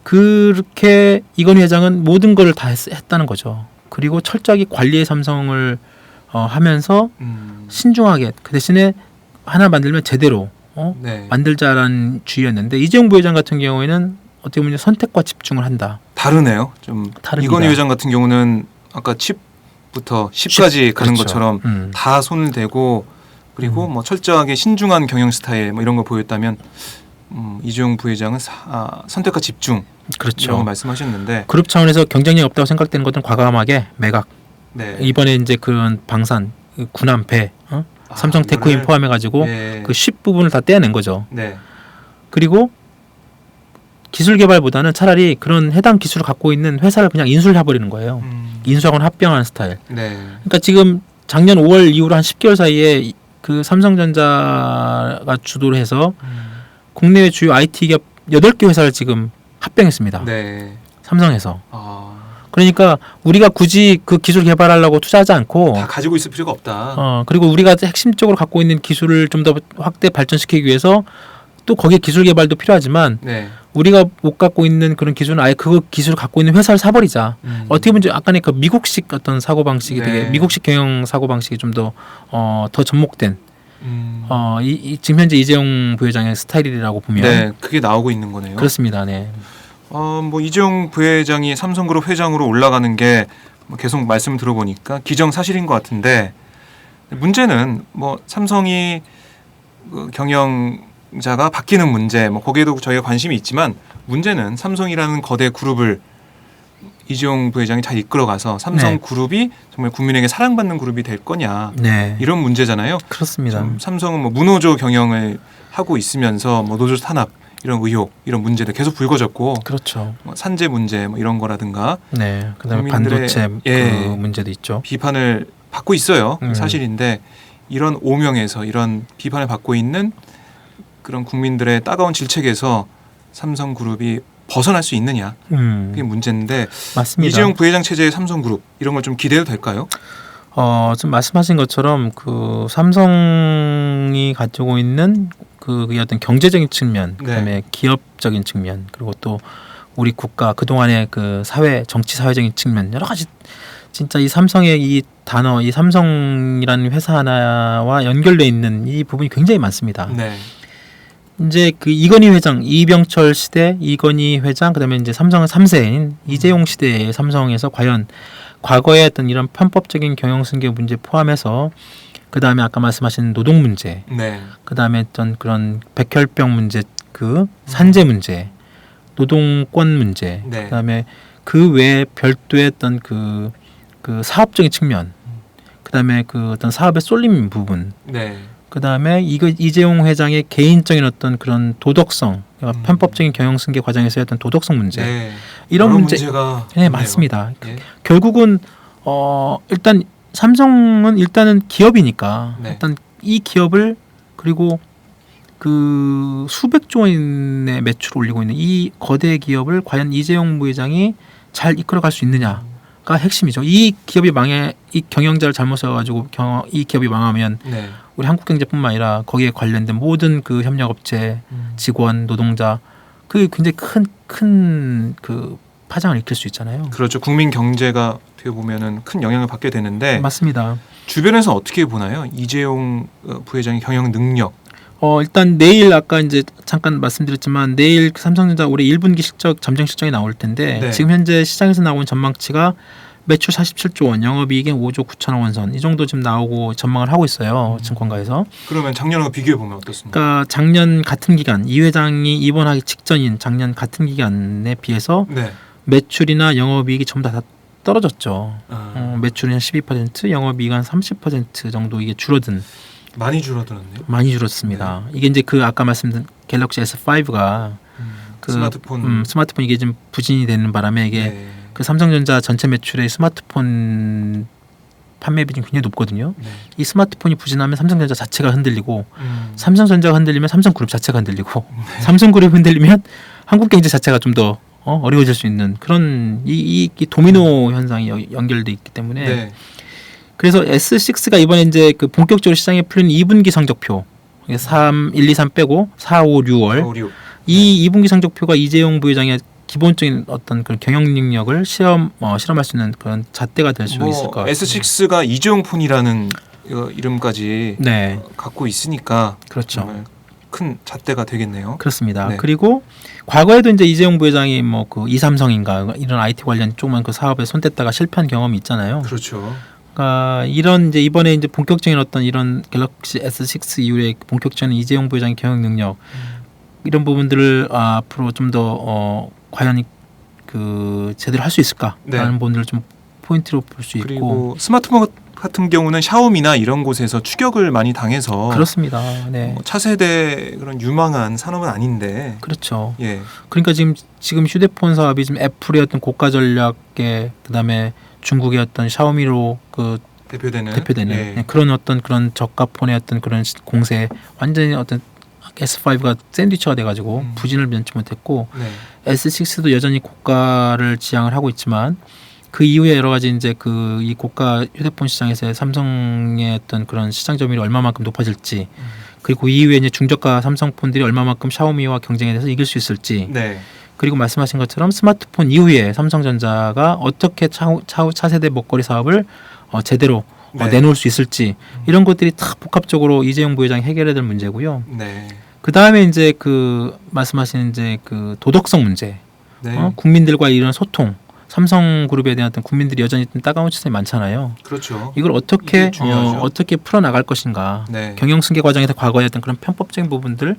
그렇게 이건희 회장은 모든 걸 다 했다는 거죠. 그리고 철저하게 관리의 삼성을 하면서 신중하게 그 대신에 하나 만들면 제대로 네. 만들자라는 주의였는데 이재용 부회장 같은 경우에는 어떻게 보면 선택과 집중을 한다. 다르네요. 좀 다릅니다. 이건희 회장 같은 경우는 아까 칩 1부터 10까지 가는 그렇죠. 것처럼 다 손을 대고 그리고 뭐 철저하게 신중한 경영 스타일 뭐 이런 걸 보였다면 이재용 부회장은 선택과 집중 그렇죠. 이런 거 말씀하셨는데 그룹 차원에서 경쟁력이 없다고 생각되는 것은 과감하게 매각. 네. 이번에 이제 그런 방산, 군함, 배, 삼성 테크인 이거를- 포함해가지고 네. 그 10 부분을 다 떼어낸 거죠. 네. 그리고 기술 개발보다는 차라리 그런 해당 기술을 갖고 있는 회사를 그냥 인수를 해버리는 거예요. 인수하거나 합병하는 스타일. 네. 그러니까 지금 작년 5월 이후로 한 10개월 사이에 그 삼성전자가 주도를 해서 국내외 주요 IT 기업 8개 회사를 지금 합병했습니다. 네. 삼성에서. 아, 그러니까 우리가 굳이 그 기술 개발하려고 투자하지 않고 다 가지고 있을 필요가 없다. 그리고 우리가 핵심적으로 갖고 있는 기술을 좀 더 확대 발전시키기 위해서 또 거기에 기술 개발도 필요하지만 네. 우리가 못 갖고 있는 그런 기술은 아예 그 기술을 갖고 있는 회사를 사버리자. 어떻게 보면 아까는 그 미국식 어떤 사고 방식이 네. 되게 미국식 경영 사고 방식이 좀 더 더 접목된 지금 현재 이재용 부회장의 스타일이라고 보면 네, 그게 나오고 있는 거네요. 그렇습니다. 네. 뭐 이재용 부회장이 삼성그룹 회장으로 올라가는 게뭐 계속 말씀 들어보니까 기정사실인 것 같은데 문제는 뭐 삼성이 그 경영자가 바뀌는 문제, 뭐 거기에도 저희가 관심이 있지만 문제는 삼성이라는 거대 그룹을 이재용 부회장이 잘 이끌어가서 삼성그룹이 정말 국민에게 사랑받는 그룹이 될 거냐 네. 이런 문제잖아요. 그렇습니다. 좀 삼성은 뭐 무노조 경영을 하고 있으면서 뭐 노조 탄압 이런 의혹 이런 문제들 계속 불거졌고 그렇죠. 뭐 산재 문제 뭐 이런 거라든가 네. 그다음에 국민들의 반도체 예. 그 문제도 있죠. 비판을 받고 있어요. 사실인데 이런 오명에서 이런 비판을 받고 있는 그런 국민들의 따가운 질책에서 삼성그룹이 벗어날 수 있느냐 그게 문제인데 맞습니다. 이재용 부회장 체제의 삼성그룹 이런 걸 좀 기대해도 될까요? 좀 말씀하신 것처럼 그 삼성이 가지고 있는 그 어떤 경제적인 측면, 그다음에 기업적인 측면, 그리고 또 우리 국가 그동안의 그 사회 정치 사회적인 측면 여러 가지 진짜 이 삼성의 이 단어, 이 삼성이라는 회사 하나와 연결돼 있는 이 부분이 굉장히 많습니다. 네. 이제 그 이건희 회장, 이병철 시대 이건희 회장, 그다음에 이제 삼성의 3세인 이재용 시대의 삼성에서 과연 과거의 어떤 이런 편법적인 경영 승계 문제 포함해서 그다음에 아까 말씀하신 노동 문제, 네. 그다음에 어떤 그런 백혈병 문제, 그 산재 문제, 노동권 문제, 네. 그다음에 그 외에 별도의 어떤 그 사업적인 측면, 그다음에 그 어떤 사업의 쏠림 부분, 네. 그다음에 이재용 회장의 개인적인 어떤 그런 도덕성, 그러니까 편법적인 경영 승계 과정에서의 어떤 도덕성 문제, 네. 이런 여러 네, 문제가 있네요. 맞습니다. 예. 결국은 일단 삼성은 일단은 기업이니까 네. 일단 이 기업을 그리고 그 수백조 원의 매출을 올리고 있는 이 거대 기업을 과연 이재용 부회장이 잘 이끌어갈 수 있느냐가 핵심이죠. 이 기업이 이 경영자를 잘못 세워가지고 이 기업이 망하면 네. 우리 한국경제뿐만 아니라 거기에 관련된 모든 그 협력업체, 직원, 노동자 그 굉장히 큰 그 파장을 일으킬 수 있잖아요. 그렇죠. 국민 경제가 어떻게 보면은 큰 영향을 받게 되는데 맞습니다. 주변에서 어떻게 보나요? 이재용 부회장의 경영 능력. 일단 내일 아까 이제 잠깐 말씀드렸지만 내일 삼성전자 올해 1분기 실적 잠정 실적이 나올 텐데 네. 지금 현재 시장에서 나온 전망치가 매출 47조 원, 영업이익이 5조 9천억 원 선 이 정도 지금 나오고 전망을 하고 있어요. 증권가에서. 그러면 작년하고 비교해 보면 어떻습니까? 그러니까 작년 같은 기간 이 회장이 입원하기 직전인 작년 같은 기간에 비해서 네. 매출이나 영업이익이 전부 다 떨어졌죠. 아, 매출이 한 12%, 영업이익 한 30% 정도 이게 줄어든 많이 줄어들었네요. 많이 줄었습니다. 이게 이제 그 아까 말씀드린 갤럭시 S5가 그 스마트폰 이게 좀 부진이 되는 바람에 이게 네. 그 삼성전자 전체 매출의 스마트폰 판매 비중이 굉장히 높거든요. 네. 이 스마트폰이 부진하면 삼성전자 자체가 흔들리고 삼성전자가 흔들리면 삼성그룹 자체가 흔들리고 삼성그룹이 흔들리면 한국경제 자체가 좀 더 어려워질 수 있는 그런 이 도미노 현상이 연결돼 있기 때문에 네. 그래서 S6가 이번에 이제 그 본격적으로 시장에 풀린 2분기 성적표 1, 2, 3 빼고 4, 5, 6월 4, 6. 이 2분기 성적표가 이재용 부회장의 기본적인 어떤 그런 경영 능력을 실험할 수 있는 그런 잣대가 될 수 있을 것 같아요. S6가 이재용 폰이라는 이름까지 네, 갖고 있으니까 그렇죠. 정말 큰 잣대가 되겠네요. 그렇습니다. 네. 그리고 과거에도 이제 이재용 부회장이 뭐 그 이삼성인가 이런 IT 관련 조그만 그 사업에 손댔다가 실패한 경험이 있잖아요. 그렇죠. 이런 이제 이번에 이제 본격적인 어떤 이런 갤럭시 S6 이후에 본격적인 이재용 부회장의 경영 능력 이런 부분들을 앞으로 좀 더 과연 그 제대로 할 수 있을까라는 네. 부분들을 좀 포인트로 볼 수 있고 그리고 스마트폰 같은 경우는 샤오미나 이런 곳에서 추격을 많이 당해서 그렇습니다. 네. 차세대 그런 유망한 산업은 아닌데 그렇죠. 예. 그러니까 지금 휴대폰 사업이 지금 애플의 어떤 고가 전략에 그다음에 중국의 어떤 샤오미로 그 대표되는 대표되는 예. 그런 어떤 그런 저가폰의 어떤 그런 공세 완전히 어떤 S5가 샌드위치가 돼가지고 부진을 면치 못했고 네. S6도 여전히 고가를 지향을 하고 있지만 그 이후에 여러 가지 이제 그 이 고가 휴대폰 시장에서의 삼성의 어떤 그런 시장 점유율이 얼마만큼 높아질지 그리고 그 이후에 이제 중저가 삼성폰들이 얼마만큼 샤오미와 경쟁에 대해서 이길 수 있을지 네. 그리고 말씀하신 것처럼 스마트폰 이후에 삼성전자가 어떻게 차세대 먹거리 사업을 제대로 네. 내놓을 수 있을지 이런 것들이 다 복합적으로 이재용 부회장이 해결해야 될 문제고요. 네. 그 다음에 이제 그 말씀하신 이제 그 도덕성 문제, 네. 국민들과 이런 소통, 삼성그룹에 대한 어떤 국민들이 여전히 좀 따가운 시선이 많잖아요. 그렇죠. 이걸 어떻게 이게 중요하죠. 어떻게 풀어 나갈 것인가? 네. 경영 승계 과정에서 과거에 어떤 그런 편법적인 부분들,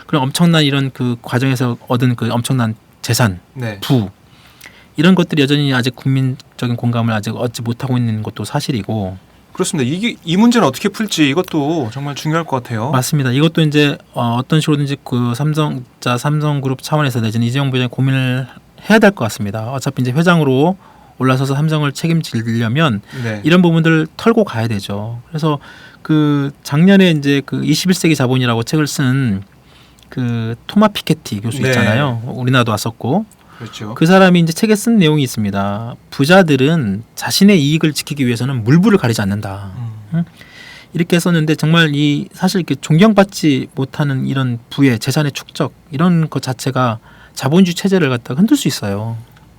그런 엄청난 이런 그 과정에서 얻은 그 엄청난 재산, 네. 부 이런 것들이 여전히 아직 국민적인 공감을 아직 얻지 못하고 있는 것도 사실이고. 그렇습니다. 이 문제는 어떻게 풀지 이것도 정말 중요할 것 같아요. 맞습니다. 이것도 이제 어떤 식으로든지 그 삼성그룹 차원에서 내지는 이재용 부회장이 고민을 해야 될 것 같습니다. 어차피 이제 회장으로 올라서서 삼성을 책임지려면 네. 이런 부분들을 털고 가야 되죠. 그래서 그 작년에 이제 그 21세기 자본이라고 책을 쓴 그 토마 피케티 교수 네. 있잖아요. 우리나라도 왔었고 그렇죠. 그 사람이 이제 책에 쓴 내용이 있습니다. 부자들은 자신의 이익을 지키기 위해서는 물불을 가리지 않는다. 이렇게 썼는데 정말 이 사실 이렇게 존경받지 못하는 이런 부의 재산의 축적 이런 것 자체가 자본주의 체제를 갖다가 흔들 수 있어요.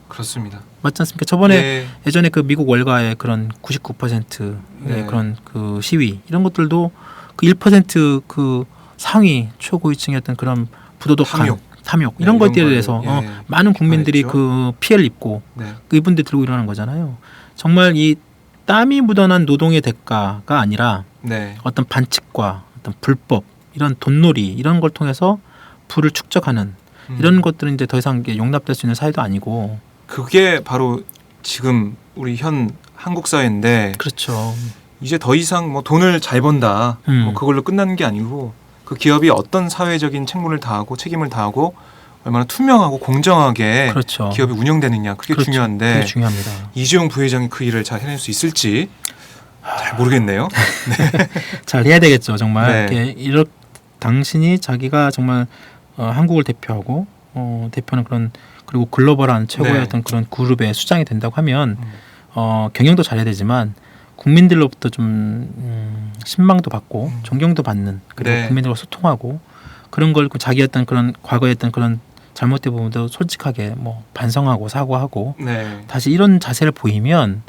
그렇습니다. 맞지 않습니까? 저번에 네. 예전에 그 미국 월가의 그런 99%의 네. 그런 그 시위 이런 것들도 그 1%그 상위 최고위층이었던 그런 부도덕한 탐욕 이런 네, 것들에 이런 대해서 걸, 예. 많은 국민들이 가했죠. 그 피해를 입고 네. 그 이분들 들고 일어나는 거잖아요. 정말 이 땀이 묻어난 노동의 대가가 아니라 네. 어떤 반칙과 어떤 불법 이런 돈놀이 이런 걸 통해서 부를 축적하는 이런 것들은 이제 더 이상 이게 용납될 수 있는 사회도 아니고 그게 바로 지금 우리 현 한국 사회인데 그렇죠. 이제 더 이상 뭐 돈을 잘 번다 뭐 그걸로 끝나는 게 아니고 그 기업이 어떤 사회적인 책무를 다하고 책임을 다하고 얼마나 투명하고 공정하게 그렇죠. 기업이 운영되느냐 그게 그렇죠. 중요한데 그게 중요합니다. 이재용 부회장이 그 일을 잘 해낼 수 있을지 잘 모르겠네요. 잘 해야 되겠죠. 정말 네. 이렇게 당신이 자기가 정말 한국을 대표하고 대표하는 그런 그리고 글로벌한 최고의 네. 어떤 그런 그룹의 수장이 된다고 하면 경영도 잘해야 되지만 국민들로부터 좀 신망도 받고 존경도 받는 그리고 네. 국민들과 소통하고 그런 걸 자기 어떤 그런 과거에 했던 그런 잘못된 부분도 솔직하게 뭐 반성하고 사과하고 네. 다시 이런 자세를 보이면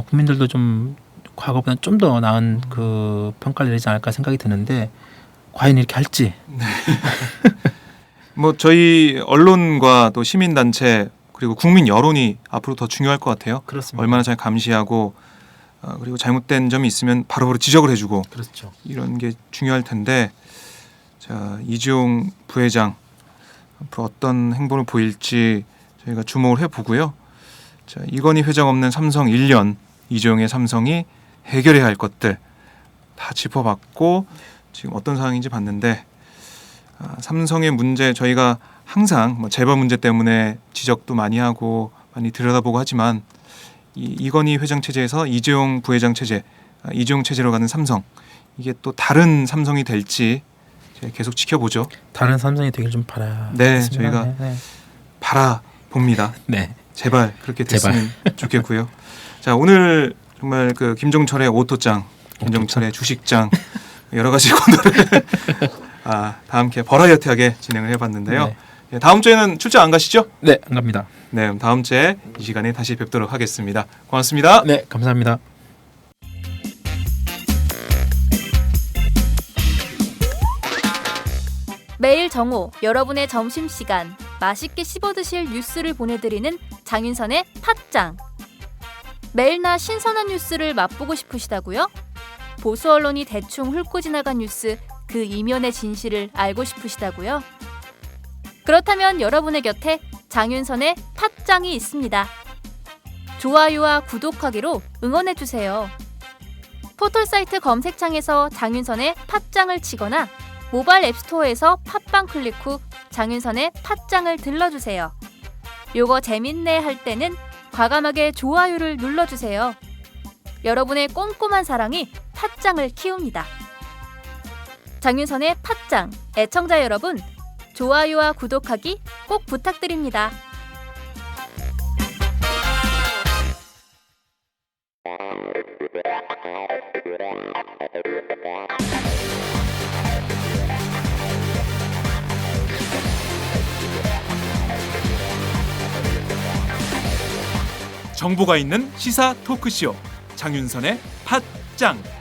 국민들도 좀 과거보다 좀 더 나은 그 평가를 내리지 않을까 생각이 드는데 과연 이렇게 할지. 뭐 저희 언론과 또 시민단체 그리고 국민 여론이 앞으로 더 중요할 것 같아요. 그렇습니다. 얼마나 잘 감시하고 그리고 잘못된 점이 있으면 바로바로 지적을 해주고 그렇죠. 이런 게 중요할 텐데 자 이재용 부회장 앞으로 어떤 행보를 보일지 저희가 주목을 해보고요. 자 이건희 회장 없는 삼성 1년 이재용의 삼성이 해결해야 할 것들 다 짚어봤고 지금 어떤 상황인지 봤는데 삼성의 문제 저희가 항상 뭐 재벌 문제 때문에 지적도 많이 하고 많이 들여다보고 하지만 이건희 회장 체제에서 이재용 부회장 체제, 이재용 체제로 가는 삼성 이게 또 다른 삼성이 될지 계속 지켜보죠. 다른 삼성이 되길 좀 바라. 네, 저희가 바라 봅니다. 네, 제발 그렇게 됐으면 좋겠고요. 자 오늘 정말 그 김종철의 오토장, 김종철의 주식장 여러 가지 코너를 다 함께 버라이어티하게 진행을 해봤는데요. 네. 다음 주에는 출장 안 가시죠? 네, 안 갑니다. 네, 그럼 다음 주에 이 시간에 다시 뵙도록 하겠습니다. 고맙습니다. 네, 감사합니다. 매일 정오 여러분의 점심시간 맛있게 씹어드실 뉴스를 보내드리는 장윤선의 팟짱. 매일나 신선한 뉴스를 맛보고 싶으시다고요? 보수 언론이 대충 훑고 지나간 뉴스 그 이면의 진실을 알고 싶으시다고요? 그렇다면 여러분의 곁에 장윤선의 팟짱이 있습니다. 좋아요와 구독하기로 응원해주세요. 포털사이트 검색창에서 장윤선의 팟짱을 치거나 모바일 앱스토어에서 팟빵 클릭 후 장윤선의 팟짱을 들러주세요. 요거 재밌네 할 때는 과감하게 좋아요를 눌러주세요. 여러분의 꼼꼼한 사랑이 팟짱을 키웁니다. 장윤선의 팟짱 애청자 여러분, 좋아요와 구독하기 꼭 부탁드립니다. 정보가 있는 시사 토크쇼 장윤선의 팟짱.